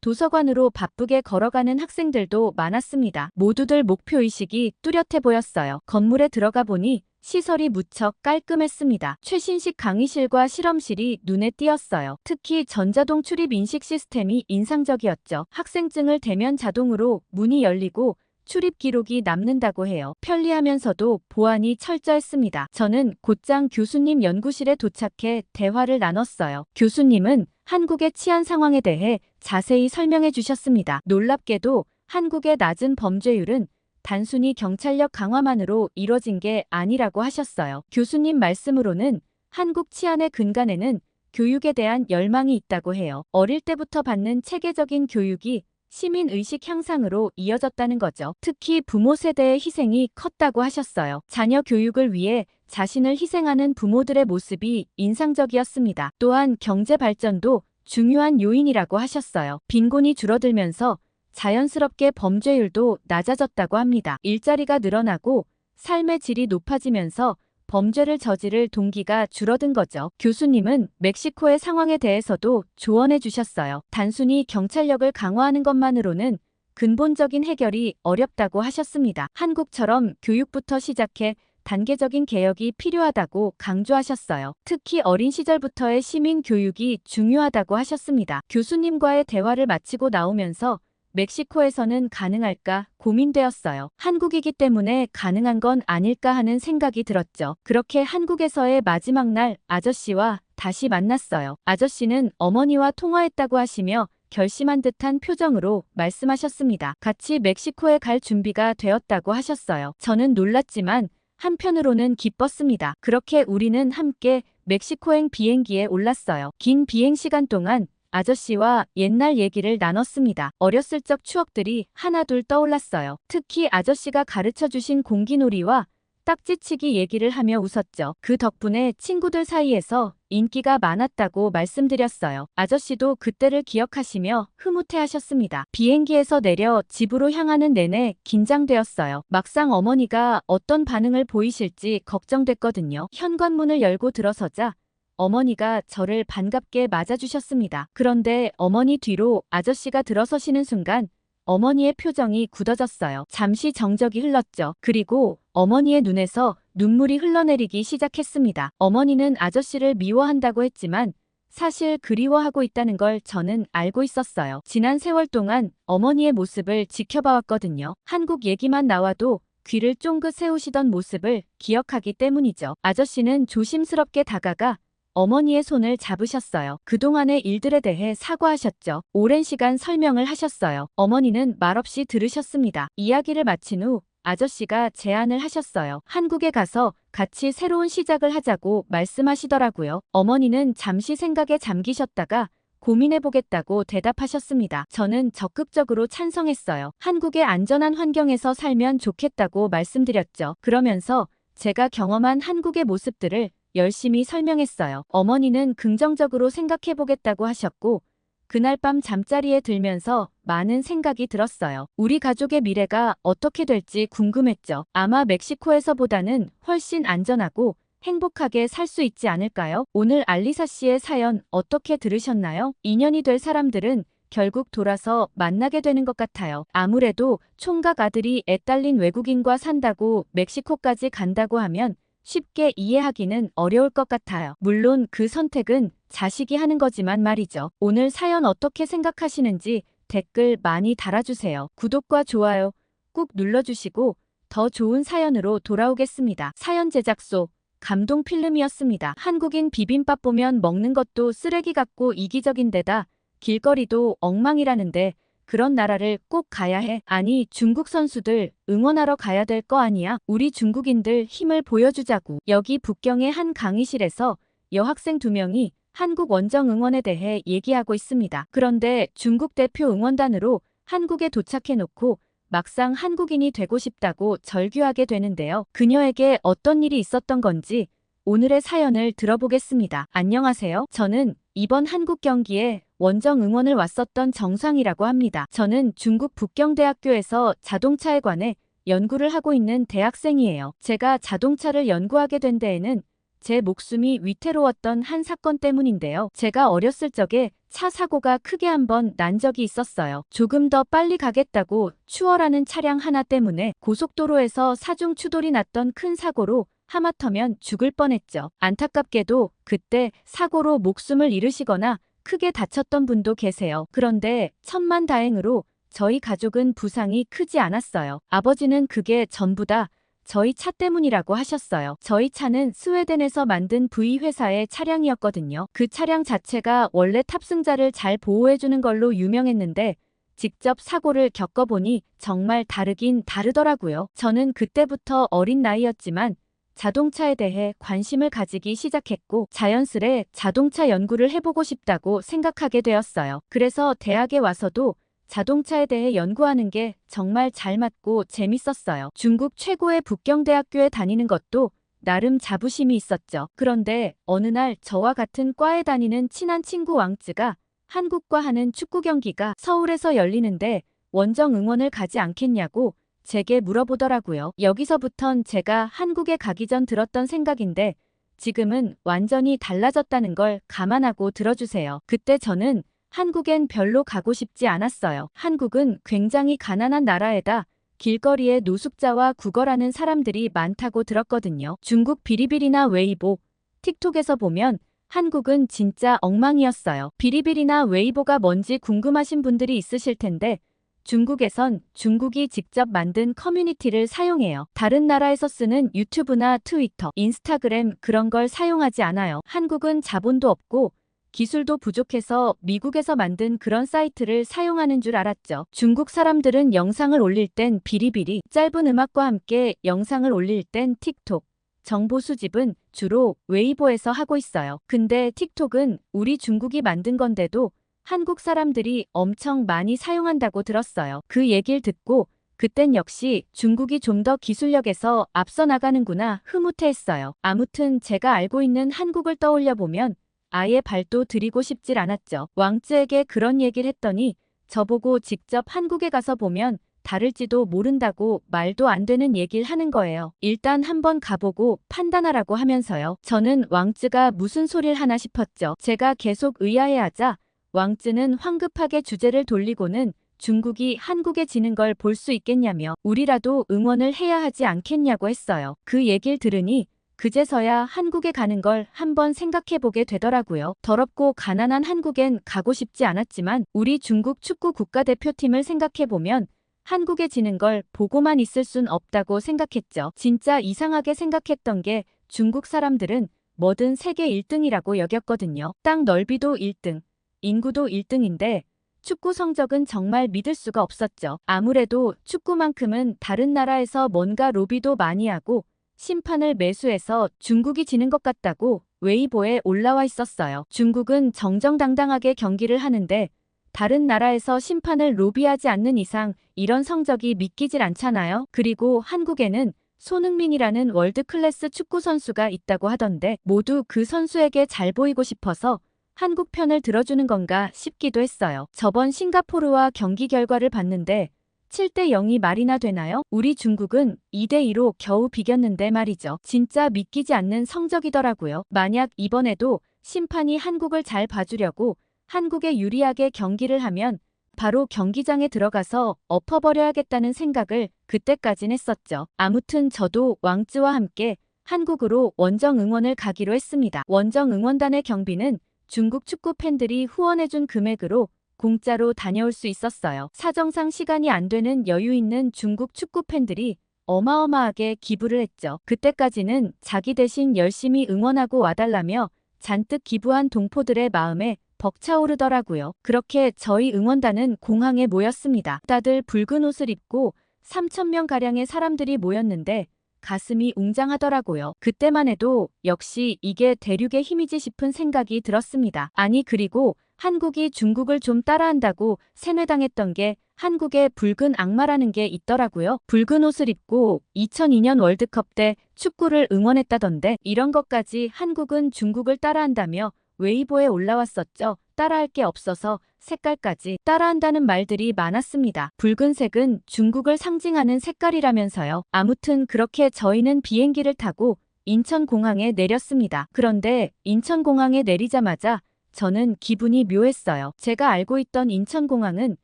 Speaker 1: 도서관으로 바쁘게 걸어가는 학생들도 많았습니다. 모두들 목표의식이 뚜렷해 보였어요. 건물에 들어가 보니 시설이 무척 깔끔했습니다. 최신식 강의실과 실험실이 눈에 띄었어요. 특히 전자동 출입 인식 시스템이 인상적이었죠. 학생증을 대면 자동으로 문이 열리고 출입 기록이 남는다고 해요. 편리하면서도 보안이 철저했습니다. 저는 곧장 교수님 연구실에 도착해 대화를 나눴어요. 교수님은 한국의 치안 상황에 대해 자세히 설명해 주셨습니다. 놀랍게도 한국의 낮은 범죄율은 단순히 경찰력 강화만으로 이뤄진 게 아니라고 하셨어요. 교수님 말씀으로는 한국 치안의 근간에는 교육에 대한 열망이 있다고 해요. 어릴 때부터 받는 체계적인 교육이 시민의식 향상으로 이어졌다는 거죠. 특히 부모 세대의 희생이 컸다고 하셨어요. 자녀 교육을 위해 자신을 희생하는 부모들의 모습이 인상적이었습니다. 또한 경제 발전도 중요한 요인이라고 하셨어요. 빈곤이 줄어들면서 자연스럽게 범죄율도 낮아졌다고 합니다. 일자리가 늘어나고 삶의 질이 높아지면서 범죄를 저지를 동기가 줄어든 거죠. 교수님은 멕시코의 상황에 대해서도 조언해 주셨어요. 단순히 경찰력을 강화하는 것만으로는 근본적인 해결이 어렵다고 하셨습니다. 한국처럼 교육부터 시작해 단계적인 개혁이 필요하다고 강조하셨어요. 특히 어린 시절부터의 시민 교육이 중요하다고 하셨습니다. 교수님과의 대화를 마치고 나오면서 멕시코에서는 가능할까 고민되었어요. 한국이기 때문에 가능한 건 아닐까 하는 생각이 들었죠. 그렇게 한국에서의 마지막 날 아저씨와 다시 만났어요. 아저씨는 어머니와 통화했다고 하시며 결심한 듯한 표정으로 말씀하셨습니다. 같이 멕시코에 갈 준비가 되었다고 하셨어요. 저는 놀랐지만 한편으로는 기뻤습니다. 그렇게 우리는 함께 멕시코행 비행기에 올랐어요. 긴 비행 시간 동안 아저씨와 옛날 얘기를 나눴습니다. 어렸을 적 추억들이 하나둘 떠올랐어요. 특히 아저씨가 가르쳐주신 공기놀이와 딱지치기 얘기를 하며 웃었죠. 그 덕분에 친구들 사이에서 인기가 많았다고 말씀드렸어요. 아저씨도 그때를 기억하시며 흐뭇해하셨습니다. 비행기에서 내려 집으로 향하는 내내 긴장되었어요. 막상 어머니가 어떤 반응을 보이실지 걱정됐거든요. 현관문을 열고 들어서자 어머니가 저를 반갑게 맞아주셨습니다. 그런데 어머니 뒤로 아저씨가 들어서시는 순간 어머니의 표정이 굳어졌어요. 잠시 정적이 흘렀죠. 그리고 어머니의 눈에서 눈물이 흘러내리기 시작했습니다. 어머니는 아저씨를 미워한다고 했지만 사실 그리워하고 있다는 걸 저는 알고 있었어요. 지난 세월 동안 어머니의 모습을 지켜봐왔거든요. 한국 얘기만 나와도 귀를 쫑긋 세우시던 모습을 기억하기 때문이죠. 아저씨는 조심스럽게 다가가 어머니의 손을 잡으셨어요. 그동안의 일들에 대해 사과하셨죠. 오랜 시간 설명을 하셨어요. 어머니는 말없이 들으셨습니다. 이야기를 마친 후 아저씨가 제안을 하셨어요. 한국에 가서 같이 새로운 시작을 하자고 말씀하시더라고요. 어머니는 잠시 생각에 잠기셨다가 고민해보겠다고 대답하셨습니다. 저는 적극적으로 찬성했어요. 한국의 안전한 환경에서 살면 좋겠다고 말씀드렸죠. 그러면서 제가 경험한 한국의 모습들을 열심히 설명했어요. 어머니는 긍정적으로 생각해보겠다고 하셨고 그날 밤 잠자리에 들면서 많은 생각이 들었어요. 우리 가족의 미래가 어떻게 될지 궁금했죠. 아마 멕시코에서보다는 훨씬 안전하고 행복하게 살 수 있지 않을까요? 오늘 알리사 씨의 사연 어떻게 들으셨나요? 인연이 될 사람들은 결국 돌아서 만나게 되는 것 같아요. 아무래도 총각 아들이 애 딸린 외국인과 산다고 멕시코까지 간다고 하면 쉽게 이해하기는 어려울 것 같아요. 물론 그 선택은 자식이 하는 거지만 말이죠. 오늘 사연 어떻게 생각하시는지 댓글 많이 달아주세요. 구독과 좋아요 꾹 눌러주시고 더 좋은 사연으로 돌아오겠습니다. 사연 제작소 감동 필름이었습니다. 한국인 비빔밥 보면 먹는 것도 쓰레기 같고 이기적인데다 길거리도 엉망이라는데 그런 나라를 꼭 가야 해. 아니 중국 선수들 응원하러 가야 될 거 아니야. 우리 중국인들 힘을 보여주자고. 여기 북경의 한 강의실에서 여학생 2명이 한국 원정 응원에 대해 얘기하고 있습니다. 그런데 중국 대표 응원단으로 한국에 도착해놓고 막상 한국인이 되고 싶다고 절규하게 되는데요. 그녀에게 어떤 일이 있었던 건지 오늘의 사연을 들어보겠습니다. 안녕하세요. 저는 이번 한국 경기에 원정 응원을 왔었던 정상이라고 합니다. 저는 중국 북경대학교에서 자동차에 관해 연구를 하고 있는 대학생이에요. 제가 자동차를 연구하게 된 데에는 제 목숨이 위태로웠던 한 사건 때문인데요. 제가 어렸을 적에 차 사고가 크게 한번 난 적이 있었어요. 조금 더 빨리 가겠다고 추월하는 차량 하나 때문에 고속도로에서 사중 추돌이 났던 큰 사고로 하마터면 죽을 뻔했죠. 안타깝게도 그때 사고로 목숨을 잃으시거나 크게 다쳤던 분도 계세요. 그런데 천만다행으로 저희 가족은 부상이 크지 않았어요. 아버지는 그게 전부 다 저희 차 때문이라고 하셨어요. 저희 차는 스웨덴에서 만든 V회사의 차량이었거든요. 그 차량 자체가 원래 탑승자를 잘 보호해주는 걸로 유명했는데 직접 사고를 겪어보니 정말 다르긴 다르더라고요. 저는 그때부터 어린 나이였지만 자동차에 대해 관심을 가지기 시작했고 자연스레 자동차 연구를 해보고 싶다고 생각하게 되었어요. 그래서 대학에 와서도 자동차에 대해 연구하는 게 정말 잘 맞고 재밌었어요. 중국 최고의 북경대학교에 다니는 것도 나름 자부심이 있었죠. 그런데 어느 날 저와 같은 과에 다니는 친한 친구 왕쯔가 한국과 하는 축구 경기가 서울에서 열리는데 원정 응원을 가지 않겠냐고 제게 물어보더라고요. 여기서부턴 제가 한국에 가기 전 들었던 생각인데 지금은 완전히 달라졌다는 걸 감안하고 들어주세요. 그때 저는 한국엔 별로 가고 싶지 않았어요. 한국은 굉장히 가난한 나라에다 길거리에 노숙자와 구걸하는 사람들이 많다고 들었거든요. 중국 비리비리나 웨이보, 틱톡에서 보면 한국은 진짜 엉망이었어요. 비리비리나 웨이보가 뭔지 궁금하신 분들이 있으실 텐데 중국에선 중국이 직접 만든 커뮤니티를 사용해요. 다른 나라에서 쓰는 유튜브나 트위터, 인스타그램 그런 걸 사용하지 않아요. 한국은 자본도 없고 기술도 부족해서 미국에서 만든 그런 사이트를 사용하는 줄 알았죠. 중국 사람들은 영상을 올릴 땐 비리비리, 짧은 음악과 함께 영상을 올릴 땐 틱톡, 정보 수집은 주로 웨이보에서 하고 있어요. 근데 틱톡은 우리 중국이 만든 건데도 한국 사람들이 엄청 많이 사용한다고 들었어요. 그 얘기를 듣고 그땐 역시 중국이 좀 더 기술력에서 앞서 나가는구나 흐뭇해했어요. 아무튼 제가 알고 있는 한국을 떠올려 보면 아예 발도 들이고 싶질 않았죠. 왕쯔에게 그런 얘기를 했더니 저보고 직접 한국에 가서 보면 다를지도 모른다고 말도 안 되는 얘기를 하는 거예요. 일단 한번 가보고 판단하라고 하면서요. 저는 왕쯔가 무슨 소리를 하나 싶었죠. 제가 계속 의아해하자 왕쯔는 황급하게 주제를 돌리고는 중국이 한국에 지는 걸 볼 수 있겠냐며 우리라도 응원을 해야 하지 않겠냐고 했어요. 그 얘기를 들으니 그제서야 한국에 가는 걸 한번 생각해보게 되더라고요. 더럽고 가난한 한국엔 가고 싶지 않았지만 우리 중국 축구 국가대표팀을 생각해보면 한국에 지는 걸 보고만 있을 순 없다고 생각했죠. 진짜 이상하게 생각했던 게 중국 사람들은 뭐든 세계 1등이라고 여겼거든요. 땅 넓이도 1등, 인구도 1등인데 축구 성적은 정말 믿을 수가 없었죠. 아무래도 축구만큼은 다른 나라에서 뭔가 로비도 많이 하고 심판을 매수해서 중국이 지는 것 같다고 웨이보에 올라와 있었어요. 중국은 정정당당하게 경기를 하는데 다른 나라에서 심판을 로비하지 않는 이상 이런 성적이 믿기질 않잖아요. 그리고 한국에는 손흥민이라는 월드클래스 축구 선수가 있다고 하던데 모두 그 선수에게 잘 보이고 싶어서 한국 편을 들어주는 건가 싶기도 했어요. 저번 싱가포르와 경기 결과를 봤는데 7대 0이 말이나 되나요? 우리 중국은 2대 2로 겨우 비겼는데 말이죠. 진짜 믿기지 않는 성적이더라고요. 만약 이번에도 심판이 한국을 잘 봐주려고 한국에 유리하게 경기를 하면 바로 경기장에 들어가서 엎어버려야겠다는 생각을 그때까진 했었죠. 아무튼 저도 왕쯔와 함께 한국으로 원정 응원을 가기로 했습니다. 원정 응원단의 경비는 중국 축구 팬들이 후원해준 금액으로 공짜로 다녀올 수 있었어요. 사정상 시간이 안 되는 여유 있는 중국 축구 팬들이 어마어마하게 기부를 했죠. 그때까지는 자기 대신 열심히 응원하고 와달라며 잔뜩 기부한 동포들의 마음에 벅차오르더라고요. 그렇게 저희 응원단은 공항에 모였습니다. 다들 붉은 옷을 입고 3,000명가량의 사람들이 모였는데 가슴이 웅장하더라고요. 그때만 해도 역시 이게 대륙의 힘이지 싶은 생각이 들었습니다. 아니 그리고 한국이 중국을 좀 따라한다고 세뇌당했던 게 한국의 붉은 악마라는 게 있더라고요. 붉은 옷을 입고 2002년 월드컵 때 축구를 응원했다던데 이런 것까지 한국은 중국을 따라한다며 웨이보에 올라왔었죠. 따라할 게 없어서 색깔까지 따라한다는 말들이 많았습니다. 붉은색은 중국을 상징하는 색깔이라면서요. 아무튼 그렇게 저희는 비행기를 타고 인천공항에 내렸습니다. 그런데 인천공항에 내리자마자 저는 기분이 묘했어요. 제가 알고 있던 인천공항은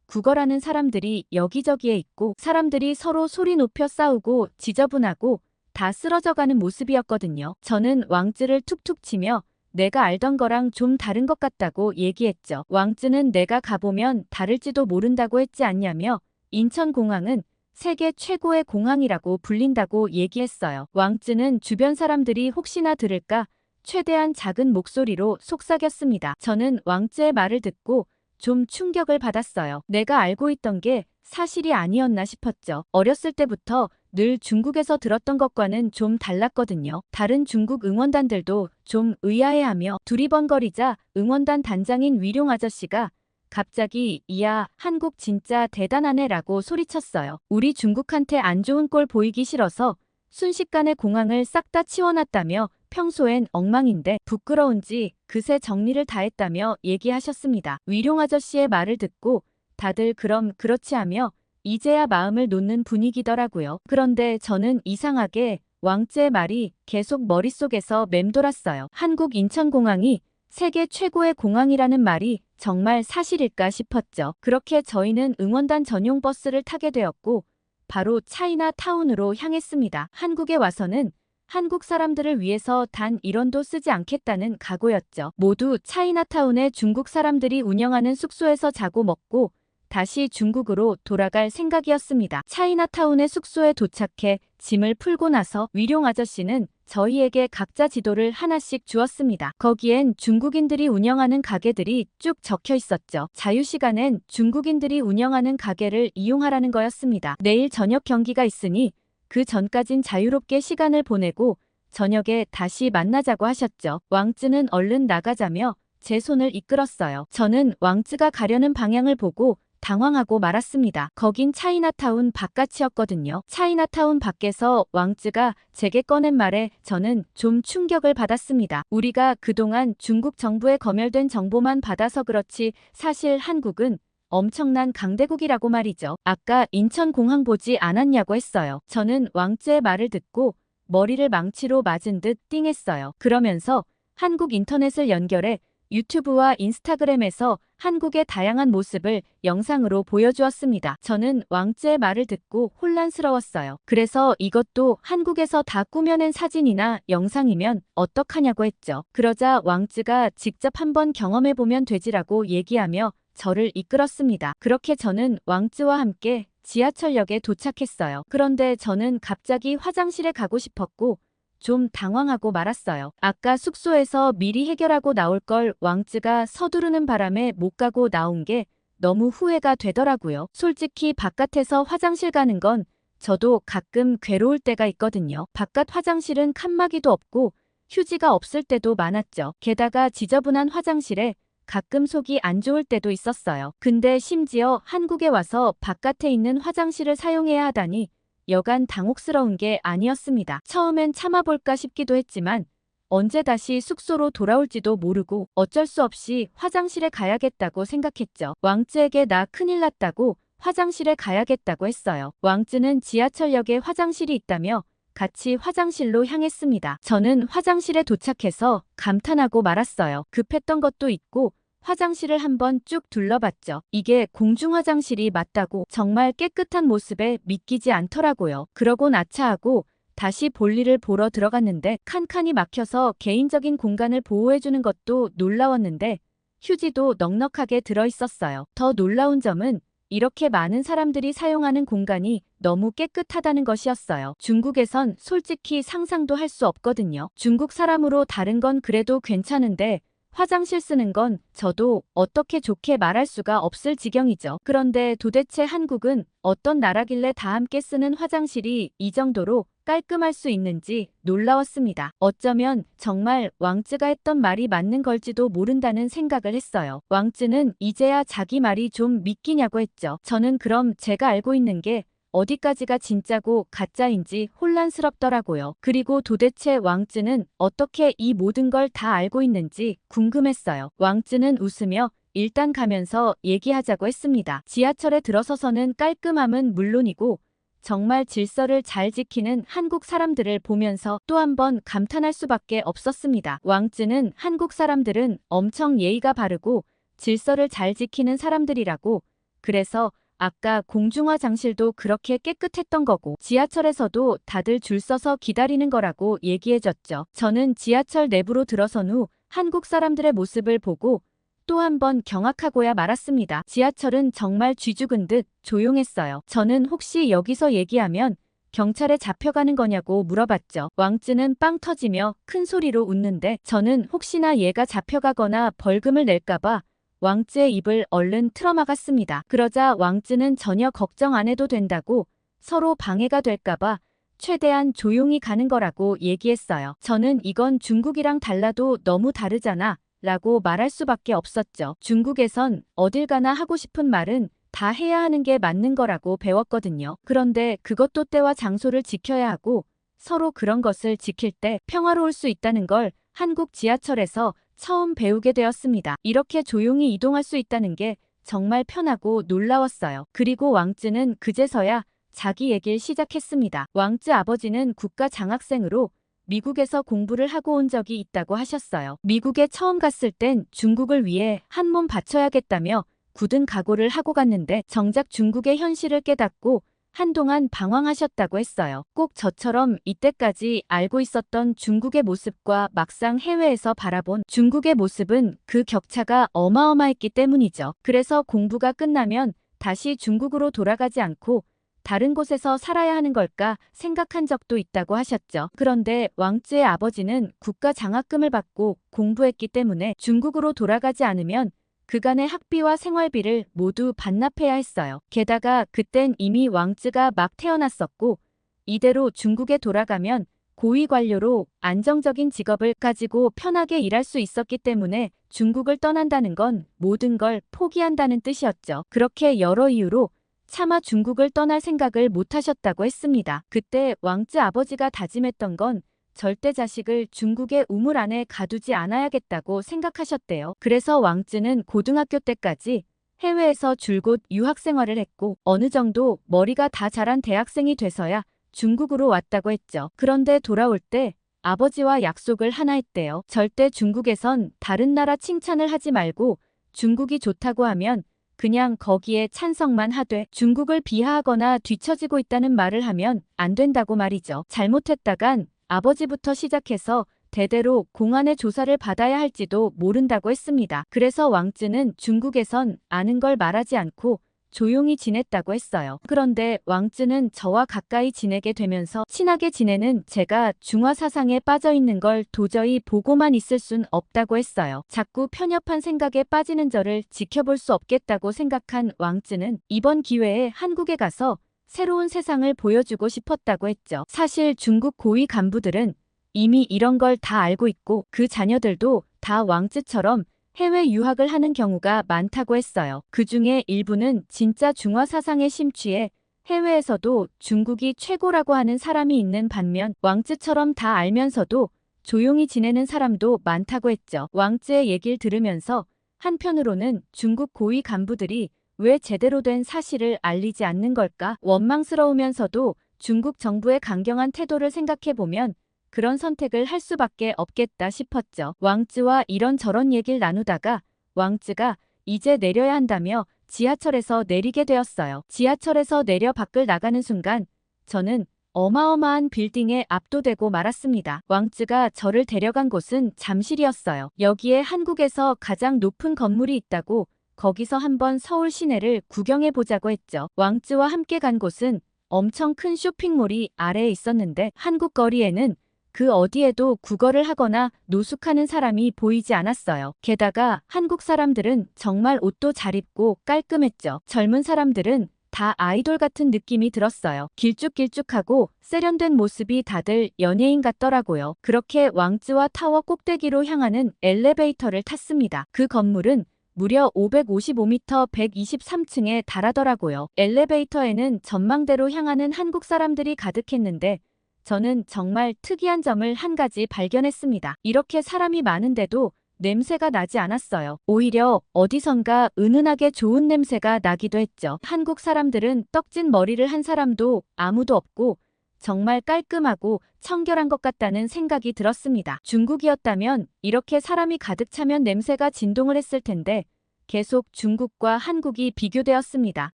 Speaker 1: 구걸하는 사람들이 여기저기에 있고 사람들이 서로 소리 높여 싸우고 지저분하고 다 쓰러져가는 모습이었거든요. 저는 왕쯔를 툭툭 치며 내가 알던 거랑 좀 다른 것 같다고 얘기했죠. 왕쯔는 내가 가보면 다를지도 모른다고 했지 않냐며 인천공항은 세계 최고의 공항이라고 불린다고 얘기했어요. 왕쯔는 주변 사람들이 혹시나 들을까 최대한 작은 목소리로 속삭였습니다. 저는 왕쯔의 말을 듣고 좀 충격을 받았어요. 내가 알고 있던 게 사실이 아니었나 싶었죠. 어렸을 때부터 늘 중국에서 들었던 것과는 좀 달랐거든요. 다른 중국 응원단들도 좀 의아해하며 두리번거리자 응원단 단장인 위룡 아저씨가 갑자기 이야 한국 진짜 대단하네 라고 소리쳤어요. 우리 중국한테 안 좋은 꼴 보이기 싫어서 순식간에 공항을 싹 다 치워놨다며 평소엔 엉망인데 부끄러운지 그새 정리를 다 했다며 얘기하셨습니다. 위룡 아저씨의 말을 듣고 다들 그럼 그렇지 하며 이제야 마음을 놓는 분위기더라고요. 그런데 저는 이상하게 왕쯔의 말이 계속 머릿속에서 맴돌았어요. 한국 인천공항이 세계 최고의 공항이라는 말이 정말 사실일까 싶었죠. 그렇게 저희는 응원단 전용 버스를 타게 되었고 바로 차이나타운으로 향했습니다. 한국에 와서는 한국 사람들을 위해서 단 1원도 쓰지 않겠다는 각오였죠. 모두 차이나타운의 중국 사람들이 운영하는 숙소에서 자고 먹고 다시 중국으로 돌아갈 생각이었습니다. 차이나타운의 숙소에 도착해 짐을 풀고 나서 위룡 아저씨는 저희에게 각자 지도를 하나씩 주었습니다. 거기엔 중국인들이 운영하는 가게들이 쭉 적혀 있었죠. 자유시간엔 중국인들이 운영하는 가게를 이용하라는 거였습니다. 내일 저녁 경기가 있으니 그 전까진 자유롭게 시간을 보내고 저녁에 다시 만나자고 하셨죠. 왕쯔는 얼른 나가자며 제 손을 이끌었어요. 저는 왕쯔가 가려는 방향을 보고 당황하고 말았습니다. 거긴 차이나타운 바깥이었거든요. 차이나타운 밖에서 왕쯔가 제게 꺼낸 말에 저는 좀 충격을 받았습니다. 우리가 그동안 중국 정부에 검열된 정보만 받아서 그렇지 사실 한국은 엄청난 강대국이라고 말이죠. 아까 인천공항 보지 않았냐고 했어요. 저는 왕쯔의 말을 듣고 머리를 망치로 맞은 듯 띵했어요. 그러면서 한국 인터넷을 연결해 유튜브와 인스타그램에서 한국의 다양한 모습을 영상으로 보여주었습니다. 저는 왕쯔의 말을 듣고 혼란스러웠어요. 그래서 이것도 한국에서 다 꾸며낸 사진이나 영상이면 어떡하냐고 했죠. 그러자 왕쯔가 직접 한번 경험해보면 되지라고 얘기하며 저를 이끌었습니다. 그렇게 저는 왕쯔와 함께 지하철역에 도착했어요. 그런데 저는 갑자기 화장실에 가고 싶었고 좀 당황하고 말았어요. 아까 숙소에서 미리 해결하고 나올 걸 왕쯔가 서두르는 바람에 못 가고 나온 게 너무 후회가 되더라고요. 솔직히 바깥에서 화장실 가는 건 저도 가끔 괴로울 때가 있거든요. 바깥 화장실은 칸막이도 없고 휴지가 없을 때도 많았죠. 게다가 지저분한 화장실에 가끔 속이 안 좋을 때도 있었어요. 근데 심지어 한국에 와서 바깥에 있는 화장실을 사용해야 하다니 여간 당혹스러운 게 아니었습니다. 처음엔 참아볼까 싶기도 했지만 언제 다시 숙소로 돌아올지도 모르고 어쩔 수 없이 화장실에 가야겠다고 생각했죠. 왕쯔에게 나 큰일 났다고 화장실에 가야겠다고 했어요. 왕쯔는 지하철역에 화장실이 있다며 같이 화장실로 향했습니다. 저는 화장실에 도착해서 감탄하고 말았어요. 급했던 것도 있고 화장실을 한번 쭉 둘러봤죠. 이게 공중화장실이 맞다고 정말 깨끗한 모습에 믿기지 않더라고요. 그러곤 아차하고 다시 볼일을 보러 들어갔는데 칸칸이 막혀서 개인적인 공간을 보호해주는 것도 놀라웠는데 휴지도 넉넉하게 들어있었어요. 더 놀라운 점은 이렇게 많은 사람들이 사용하는 공간이 너무 깨끗하다는 것이었어요. 중국에선 솔직히 상상도 할 수 없거든요. 중국 사람으로 다른 건 그래도 괜찮은데 화장실 쓰는 건 저도 어떻게 좋게 말할 수가 없을 지경이죠. 그런데 도대체 한국은 어떤 나라길래 다 함께 쓰는 화장실이 이 정도로 깔끔할 수 있는지 놀라웠습니다. 어쩌면 정말 왕쯔가 했던 말이 맞는 걸지도 모른다는 생각을 했어요. 왕쯔는 이제야 자기 말이 좀 믿기냐고 했죠. 저는 그럼 제가 알고 있는 게 어디까지가 진짜고 가짜인지 혼란스럽더라고요. 그리고 도대체 왕쯔는 어떻게 이 모든 걸 다 알고 있는지 궁금했어요. 왕쯔는 웃으며 일단 가면서 얘기하자고 했습니다. 지하철에 들어서서는 깔끔함은 물론이고 정말 질서를 잘 지키는 한국 사람들을 보면서 또 한 번 감탄할 수밖에 없었습니다. 왕쯔는 한국 사람들은 엄청 예의가 바르고 질서를 잘 지키는 사람들이라고, 그래서 아까 공중화장실도 그렇게 깨끗했던 거고 지하철에서도 다들 줄 서서 기다리는 거라고 얘기해줬죠. 저는 지하철 내부로 들어선 후 한국 사람들의 모습을 보고 또 한 번 경악하고야 말았습니다. 지하철은 정말 쥐죽은 듯 조용했어요. 저는 혹시 여기서 얘기하면 경찰에 잡혀가는 거냐고 물어봤죠. 왕쯔는 빵 터지며 큰 소리로 웃는데 저는 혹시나 얘가 잡혀가거나 벌금을 낼까봐 왕쯔의 입을 얼른 틀어막았습니다. 그러자 왕쯔는 전혀 걱정 안 해도 된다고, 서로 방해가 될까봐 최대한 조용히 가는 거라고 얘기했어요. 저는 이건 중국이랑 달라도 너무 다르잖아 라고 말할 수밖에 없었죠. 중국에선 어딜 가나 하고 싶은 말은 다 해야 하는 게 맞는 거라고 배웠거든요. 그런데 그것도 때와 장소를 지켜야 하고 서로 그런 것을 지킬 때 평화로울 수 있다는 걸 한국 지하철에서 처음 배우게 되었습니다. 이렇게 조용히 이동할 수 있다는 게 정말 편하고 놀라웠어요. 그리고 왕쯔는 그제서야 자기 얘기를 시작했습니다. 왕쯔 아버지는 국가 장학생으로 미국에서 공부를 하고 온 적이 있다고 하셨어요. 미국에 처음 갔을 땐 중국을 위해 한 몸 바쳐야겠다며 굳은 각오를 하고 갔는데 정작 중국의 현실을 깨닫고 한동안 방황하셨다고 했어요. 꼭 저처럼 이때까지 알고 있었던 중국의 모습과 막상 해외에서 바라본 중국의 모습은 그 격차가 어마어마했기 때문이죠. 그래서 공부가 끝나면 다시 중국으로 돌아가지 않고 다른 곳에서 살아야 하는 걸까 생각한 적도 있다고 하셨죠. 그런데 왕쯔의 아버지는 국가 장학금을 받고 공부했기 때문에 중국으로 돌아가지 않으면 그간의 학비와 생활비를 모두 반납해야 했어요. 게다가 그땐 이미 왕쯔가 막 태어났었고 이대로 중국에 돌아가면 고위 관료로 안정적인 직업을 가지고 편하게 일할 수 있었기 때문에 중국을 떠난다는 건 모든 걸 포기한다는 뜻이었죠. 그렇게 여러 이유로 차마 중국을 떠날 생각을 못하셨다고 했습니다. 그때 왕쯔 아버지가 다짐했던 건 절대 자식을 중국의 우물 안에 가두지 않아야겠다고 생각하셨대요. 그래서 왕쯔는 고등학교 때까지 해외에서 줄곧 유학 생활을 했고 어느 정도 머리가 다 자란 대학생이 돼서야 중국으로 왔다고 했죠. 그런데 돌아올 때 아버지와 약속을 하나 했대요. 절대 중국에선 다른 나라 칭찬을 하지 말고 중국이 좋다고 하면 그냥 거기에 찬성만 하되 중국을 비하하거나 뒤처지고 있다는 말을 하면 안 된다고 말이죠. 잘못했다간 아버지부터 시작해서 대대로 공안의 조사를 받아야 할지도 모른다고 했습니다. 그래서 왕쯔는 중국에선 아는 걸 말하지 않고 조용히 지냈다고 했어요. 그런데 왕쯔는 저와 가까이 지내게 되면서 친하게 지내는 제가 중화 사상에 빠져 있는 걸 도저히 보고만 있을 순 없다고 했어요. 자꾸 편협한 생각에 빠지는 저를 지켜볼 수 없겠다고 생각한 왕쯔는 이번 기회에 한국에 가서 새로운 세상을 보여주고 싶었다고 했죠. 사실 중국 고위 간부들은 이미 이런 걸 다 알고 있고 그 자녀들도 다 왕쯔처럼 해외 유학을 하는 경우가 많다고 했어요. 그 중에 일부는 진짜 중화 사상에 심취해 해외에서도 중국이 최고라고 하는 사람이 있는 반면 왕쯔처럼 다 알면서도 조용히 지내는 사람도 많다고 했죠. 왕쯔의 얘기를 들으면서 한편으로는 중국 고위 간부들이 왜 제대로 된 사실을 알리지 않는 걸까 원망스러우면서도 중국 정부의 강경한 태도를 생각해보면 그런 선택을 할 수밖에 없겠다 싶었죠. 왕쯔와 이런저런 얘기를 나누다가 왕쯔가 이제 내려야 한다며 지하철에서 내리게 되었어요. 지하철에서 내려 밖을 나가는 순간 저는 어마어마한 빌딩에 압도되고 말았습니다. 왕쯔가 저를 데려간 곳은 잠실이었어요. 여기에 한국에서 가장 높은 건물이 있다고 거기서 한번 서울 시내를 구경해보자고 했죠. 왕쯔와 함께 간 곳은 엄청 큰 쇼핑몰이 아래에 있었는데 한국 거리에는 그 어디에도 구걸을 하거나 노숙하는 사람이 보이지 않았어요. 게다가 한국 사람들은 정말 옷도 잘 입고 깔끔했죠. 젊은 사람들은 다 아이돌 같은 느낌이 들었어요. 길쭉길쭉하고 세련된 모습이 다들 연예인 같더라고요. 그렇게 왕쯔와 타워 꼭대기로 향하는 엘리베이터를 탔습니다. 그 건물은 무려 555m 123층에 달하더라고요. 엘리베이터에는 전망대로 향하는 한국 사람들이 가득했는데 저는 정말 특이한 점을 한 가지 발견했습니다. 이렇게 사람이 많은데도 냄새가 나지 않았어요. 오히려 어디선가 은은하게 좋은 냄새가 나기도 했죠. 한국 사람들은 떡진 머리를 한 사람도 아무도 없고 정말 깔끔하고 청결한 것 같다는 생각이 들었습니다. 중국이었다면 이렇게 사람이 가득 차면 냄새가 진동을 했을 텐데 계속 중국과 한국이 비교되었습니다.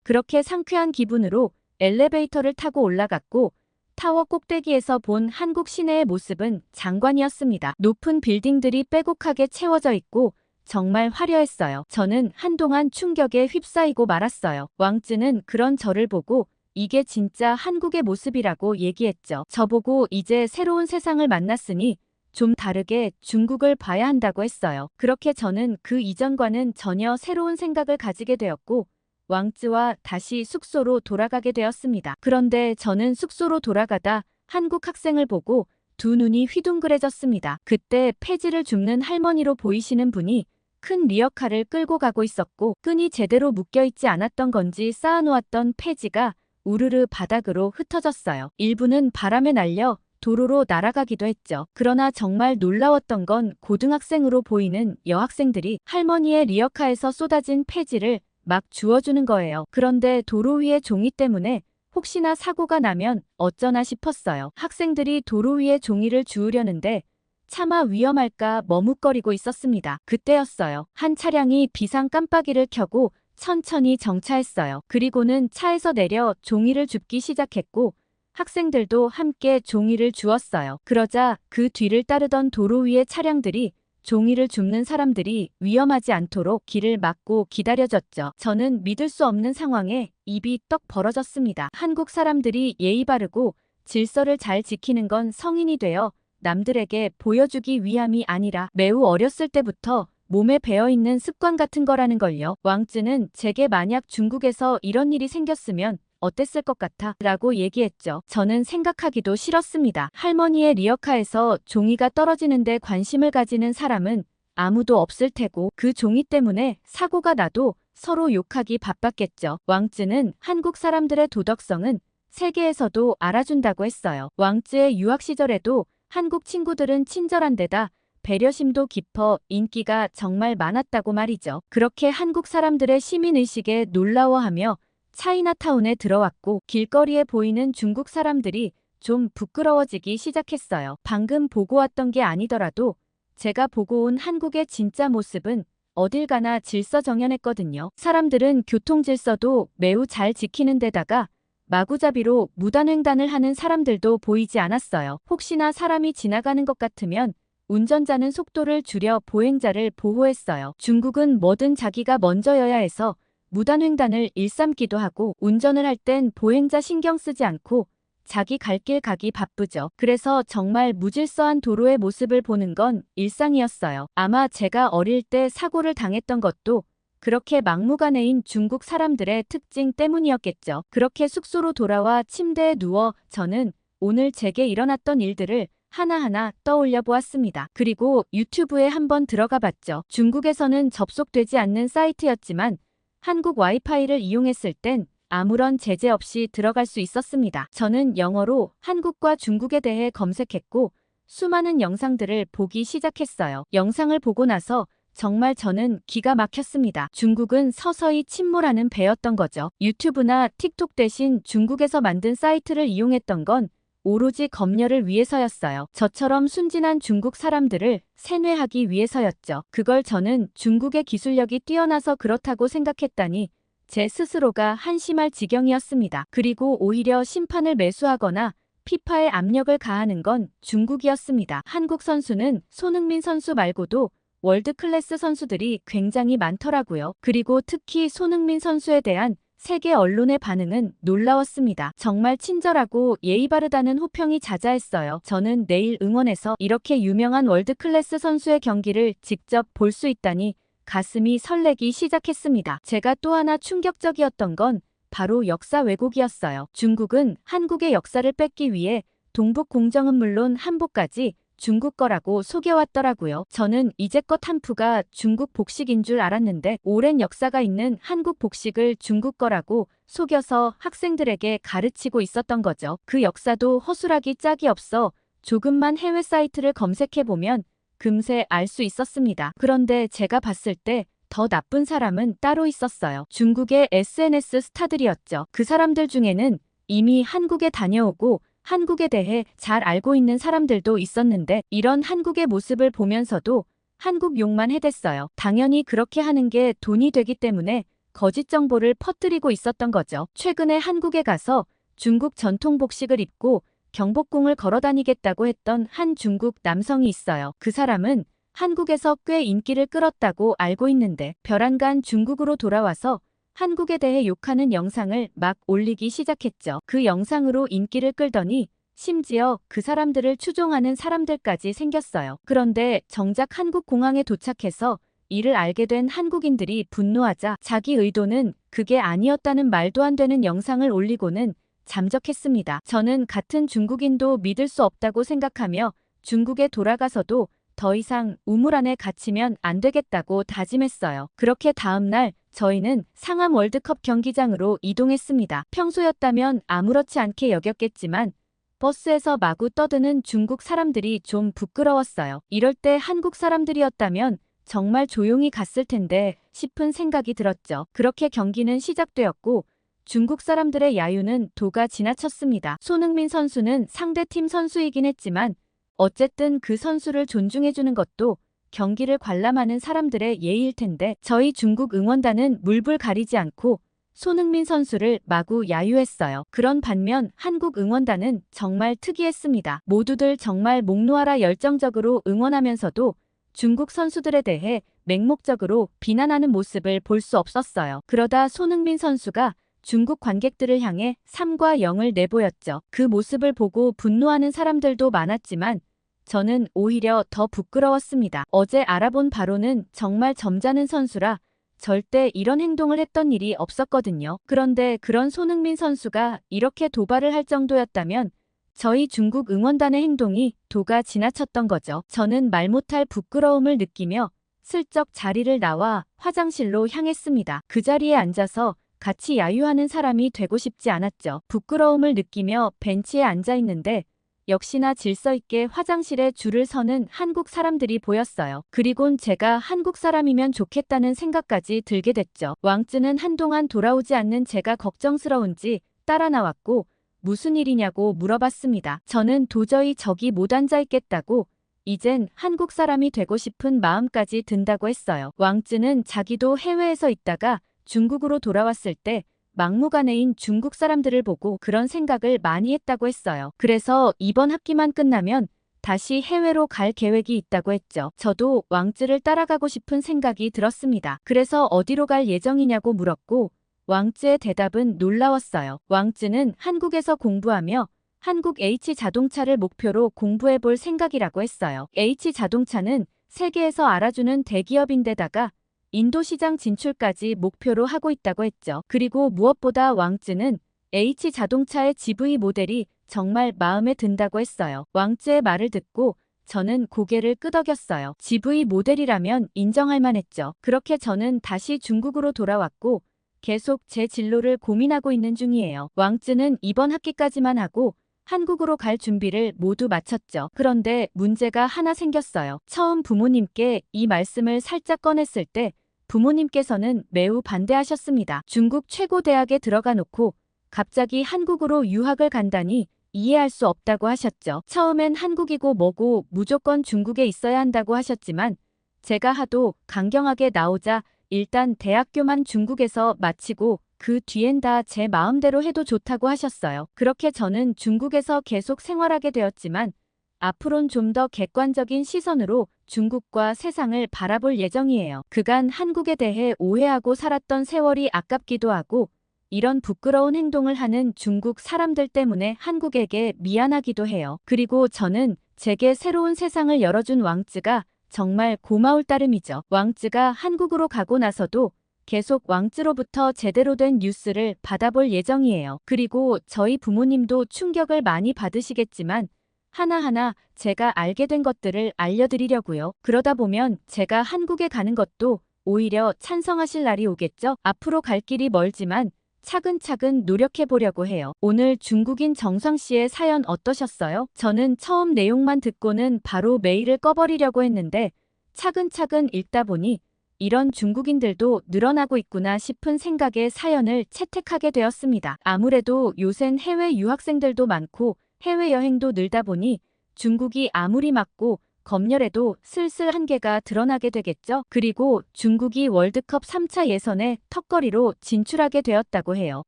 Speaker 1: 그렇게 상쾌한 기분으로 엘리베이터를 타고 올라갔고 타워 꼭대기에서 본 한국 시내의 모습은 장관이었습니다. 높은 빌딩들이 빼곡하게 채워져 있고 정말 화려했어요. 저는 한동안 충격에 휩싸이고 말았어요. 왕쯔는 그런 저를 보고 이게 진짜 한국의 모습이라고 얘기했죠. 저보고 이제 새로운 세상을 만났으니 좀 다르게 중국을 봐야 한다고 했어요. 그렇게 저는 그 이전과는 전혀 새로운 생각을 가지게 되었고 왕쯔와 다시 숙소로 돌아가게 되었습니다. 그런데 저는 숙소로 돌아가다 한국 학생을 보고 두 눈이 휘둥그레졌습니다. 그때 폐지를 줍는 할머니로 보이시는 분이 큰 리어카를 끌고 가고 있었고 끈이 제대로 묶여있지 않았던 건지 쌓아놓았던 폐지가 우르르 바닥으로 흩어졌어요. 일부는 바람에 날려 도로로 날아가기도 했죠. 그러나 정말 놀라웠던 건 고등학생으로 보이는 여학생들이 할머니의 리어카에서 쏟아진 폐지를 막 주워주는 거예요. 그런데 도로 위의 종이 때문에 혹시나 사고가 나면 어쩌나 싶었어요. 학생들이 도로 위에 종이를 주우려는데 차마 위험할까 머뭇거리고 있었습니다. 그때였어요. 한 차량이 비상 깜빡이를 켜고 천천히 정차했어요. 그리고는 차에서 내려 종이를 줍기 시작했고 학생들도 함께 종이를 주었어요. 그러자 그 뒤를 따르던 도로 위의 차량들이 종이를 줍는 사람들이 위험하지 않도록 길을 막고 기다려줬죠. 저는 믿을 수 없는 상황에 입이 떡 벌어졌습니다. 한국 사람들이 예의 바르고 질서를 잘 지키는 건 성인이 되어 남들에게 보여주기 위함이 아니라 매우 어렸을 때부터 몸에 배어있는 습관 같은 거라는 걸요. 왕쯔는 제게 만약 중국에서 이런 일이 생겼으면 어땠을 것 같아? 라고 얘기했죠. 저는 생각하기도 싫었습니다. 할머니의 리어카에서 종이가 떨어지는데 관심을 가지는 사람은 아무도 없을 테고 그 종이 때문에 사고가 나도 서로 욕하기 바빴겠죠. 왕쯔는 한국 사람들의 도덕성은 세계에서도 알아준다고 했어요. 왕쯔의 유학 시절에도 한국 친구들은 친절한 데다 배려심도 깊어 인기가 정말 많았다고 말이죠. 그렇게 한국 사람들의 시민의식에 놀라워하며 차이나타운에 들어왔고 길거리에 보이는 중국 사람들이 좀 부끄러워지기 시작했어요. 방금 보고 왔던 게 아니더라도 제가 보고 온 한국의 진짜 모습은 어딜 가나 질서정연했거든요. 사람들은 교통질서도 매우 잘 지키는 데다가 마구잡이로 무단횡단을 하는 사람들도 보이지 않았어요. 혹시나 사람이 지나가는 것 같으면 운전자는 속도를 줄여 보행자를 보호했어요. 중국은 뭐든 자기가 먼저여야 해서 무단횡단을 일삼기도 하고 운전을 할 땐 보행자 신경 쓰지 않고 자기 갈 길 가기 바쁘죠. 그래서 정말 무질서한 도로의 모습을 보는 건 일상이었어요. 아마 제가 어릴 때 사고를 당했던 것도 그렇게 막무가내인 중국 사람들의 특징 때문이었겠죠. 그렇게 숙소로 돌아와 침대에 누워 저는 오늘 제게 일어났던 일들을 하나하나 떠올려 보았습니다. 그리고 유튜브에 한번 들어가 봤죠. 중국에서는 접속되지 않는 사이트였지만 한국 와이파이를 이용했을 땐 아무런 제재 없이 들어갈 수 있었습니다. 저는 영어로 한국과 중국에 대해 검색했고 수많은 영상들을 보기 시작했어요. 영상을 보고 나서 정말 저는 기가 막혔습니다. 중국은 서서히 침몰하는 배였던 거죠. 유튜브나 틱톡 대신 중국에서 만든 사이트를 이용했던 건 오로지 검열을 위해서였어요. 저처럼 순진한 중국 사람들을 세뇌하기 위해서였죠. 그걸 저는 중국의 기술력이 뛰어나서 그렇다고 생각했다니 제 스스로가 한심할 지경이었습니다. 그리고 오히려 심판을 매수하거나 피파에 압력을 가하는 건 중국이었습니다. 한국 선수는 손흥민 선수 말고도 월드클래스 선수들이 굉장히 많더라고요. 그리고 특히 손흥민 선수에 대한 세계 언론의 반응은 놀라웠습니다. 정말 친절하고 예의 바르다는 호평이 자자했어요. 저는 내일 응원해서 이렇게 유명한 월드클래스 선수의 경기를 직접 볼 수 있다니 가슴이 설레기 시작했습니다. 제가 또 하나 충격적이었던 건 바로 역사 왜곡이었어요. 중국은 한국의 역사를 뺏기 위해 동북 공정은 물론 한복까지 중국 거라고 속여왔더라고요. 저는 이제껏 한푸가 중국 복식인 줄 알았는데 오랜 역사가 있는 한국 복식을 중국 거라고 속여서 학생들에게 가르치고 있었던 거죠. 그 역사도 허술하기 짝이 없어 조금만 해외 사이트를 검색해보면 금세 알 수 있었습니다. 그런데 제가 봤을 때 더 나쁜 사람은 따로 있었어요. 중국의 SNS 스타들이었죠. 그 사람들 중에는 이미 한국에 다녀오고 한국에 대해 잘 알고 있는 사람들도 있었는데 이런 한국의 모습을 보면서도 한국 욕만 해댔어요. 당연히 그렇게 하는 게 돈이 되기 때문에 거짓 정보를 퍼뜨리고 있었던 거죠. 최근에 한국에 가서 중국 전통 복식을 입고 경복궁을 걸어다니겠다고 했던 한 중국 남성이 있어요. 그 사람은 한국에서 꽤 인기를 끌었다고 알고 있는데 별안간 중국으로 돌아와서 한국에 대해 욕하는 영상을 막 올리기 시작했죠. 그 영상으로 인기를 끌더니 심지어 그 사람들을 추종하는 사람들까지 생겼어요. 그런데 정작 한국 공항에 도착해서 이를 알게 된 한국인들이 분노하자 자기 의도는 그게 아니었다는 말도 안 되는 영상을 올리고는 잠적했습니다. 저는 같은 중국인도 믿을 수 없다고 생각하며 중국에 돌아가서도 더 이상 우물 안에 갇히면 안 되겠다고 다짐했어요. 그렇게 다음날 저희는 상암 월드컵 경기장으로 이동했습니다. 평소였다면 아무렇지 않게 여겼겠지만 버스에서 마구 떠드는 중국 사람들이 좀 부끄러웠어요. 이럴 때 한국 사람들이었다면 정말 조용히 갔을 텐데 싶은 생각이 들었죠. 그렇게 경기는 시작되었고 중국 사람들의 야유는 도가 지나쳤습니다. 손흥민 선수는 상대팀 선수이긴 했지만 어쨌든 그 선수를 존중해주는 것도 경기를 관람하는 사람들의 예의일 텐데 저희 중국 응원단은 물불 가리지 않고 손흥민 선수를 마구 야유했어요. 그런 반면 한국 응원단은 정말 특이했습니다. 모두들 정말 목 놓아라 열정적으로 응원하면서도 중국 선수들에 대해 맹목적으로 비난하는 모습을 볼 수 없었어요. 그러다 손흥민 선수가 중국 관객들을 향해 3과 0을 내보였죠. 그 모습을 보고 분노하는 사람들도 많았지만 저는 오히려 더 부끄러웠습니다. 어제 알아본 바로는 정말 점잖은 선수라 절대 이런 행동을 했던 일이 없었거든요. 그런데 그런 손흥민 선수가 이렇게 도발을 할 정도였다면 저희 중국 응원단의 행동이 도가 지나쳤던 거죠. 저는 말 못할 부끄러움을 느끼며 슬쩍 자리를 나와 화장실로 향했습니다. 그 자리에 앉아서 같이 야유하는 사람이 되고 싶지 않았죠. 부끄러움을 느끼며 벤치에 앉아 있는데 역시나 질서 있게 화장실에 줄을 서는 한국 사람들이 보였어요. 그리곤 제가 한국 사람이면 좋겠다는 생각까지 들게 됐죠. 왕쯔는 한동안 돌아오지 않는 제가 걱정스러운지 따라 나왔고 무슨 일이냐고 물어봤습니다. 저는 도저히 저기 못 앉아 있겠다고 이젠 한국 사람이 되고 싶은 마음까지 든다고 했어요. 왕쯔는 자기도 해외에서 있다가 중국으로 돌아왔을 때 막무가내인 중국 사람들을 보고 그런 생각을 많이 했다고 했어요. 그래서 이번 학기만 끝나면 다시 해외로 갈 계획이 있다고 했죠. 저도 왕쯔를 따라가고 싶은 생각이 들었습니다. 그래서 어디로 갈 예정이냐고 물었고 왕쯔의 대답은 놀라웠어요. 왕쯔는 한국에서 공부하며 한국 H자동차를 목표로 공부해 볼 생각이라고 했어요. H자동차는 세계에서 알아주는 대기업인데다가 인도 시장 진출까지 목표로 하고 있다고 했죠. 그리고 무엇보다 왕쯔는 H자동차의 GV 모델이 정말 마음에 든다고 했어요. 왕쯔의 말을 듣고 저는 고개를 끄덕였어요. GV 모델이라면 인정할 만했죠. 그렇게 저는 다시 중국으로 돌아왔고 계속 제 진로를 고민하고 있는 중이에요. 왕쯔는 이번 학기까지만 하고 한국으로 갈 준비를 모두 마쳤죠. 그런데 문제가 하나 생겼어요. 처음 부모님께 이 말씀을 살짝 꺼냈을 때 부모님께서는 매우 반대하셨습니다. 중국 최고 대학에 들어가 놓고 갑자기 한국으로 유학을 간다니 이해할 수 없다고 하셨죠. 처음엔 한국이고 뭐고 무조건 중국에 있어야 한다고 하셨지만 제가 하도 강경하게 나오자 일단 대학교만 중국에서 마치고 그 뒤엔 다 제 마음대로 해도 좋다고 하셨어요. 그렇게 저는 중국에서 계속 생활하게 되었지만 앞으론 좀 더 객관적인 시선으로 중국과 세상을 바라볼 예정이에요. 그간 한국에 대해 오해하고 살았던 세월이 아깝기도 하고 이런 부끄러운 행동을 하는 중국 사람들 때문에 한국에게 미안하기도 해요. 그리고 저는 제게 새로운 세상을 열어준 왕쯔가 정말 고마울 따름이죠. 왕쯔가 한국으로 가고 나서도 계속 왕쯔로부터 제대로 된 뉴스를 받아볼 예정이에요. 그리고 저희 부모님도 충격을 많이 받으시겠지만 하나하나 제가 알게 된 것들을 알려드리려고요. 그러다 보면 제가 한국에 가는 것도 오히려 찬성하실 날이 오겠죠. 앞으로 갈 길이 멀지만 차근차근 노력해 보려고 해요. 오늘 중국인 정상 씨의 사연 어떠셨어요? 저는 처음 내용만 듣고는 바로 메일을 꺼버리려고 했는데 차근차근 읽다 보니 이런 중국인들도 늘어나고 있구나 싶은 생각에 사연을 채택하게 되었습니다. 아무래도 요샌 해외 유학생들도 많고 해외여행도 늘다 보니 중국이 아무리 막고 검열해도 슬슬 한계가 드러나게 되겠죠. 그리고 중국이 월드컵 3차 예선에 턱걸이로 진출하게 되었다고 해요.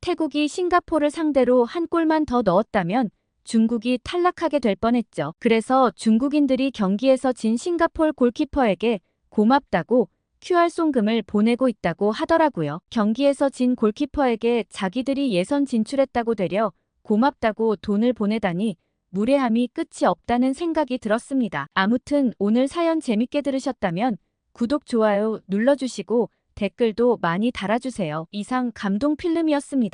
Speaker 1: 태국이 싱가포르를 상대로 한 골만 더 넣었다면 중국이 탈락하게 될 뻔했죠. 그래서 중국인들이 경기에서 진 싱가포르 골키퍼에게 고맙다고 QR 송금을 보내고 있다고 하더라고요. 경기에서 진 골키퍼에게 자기들이 예선 진출했다고 되려 고맙다고 돈을 보내다니 무례함이 끝이 없다는 생각이 들었습니다. 아무튼 오늘 사연 재밌게 들으셨다면 구독, 좋아요 눌러주시고 댓글도 많이 달아주세요. 이상 감동 필름이었습니다.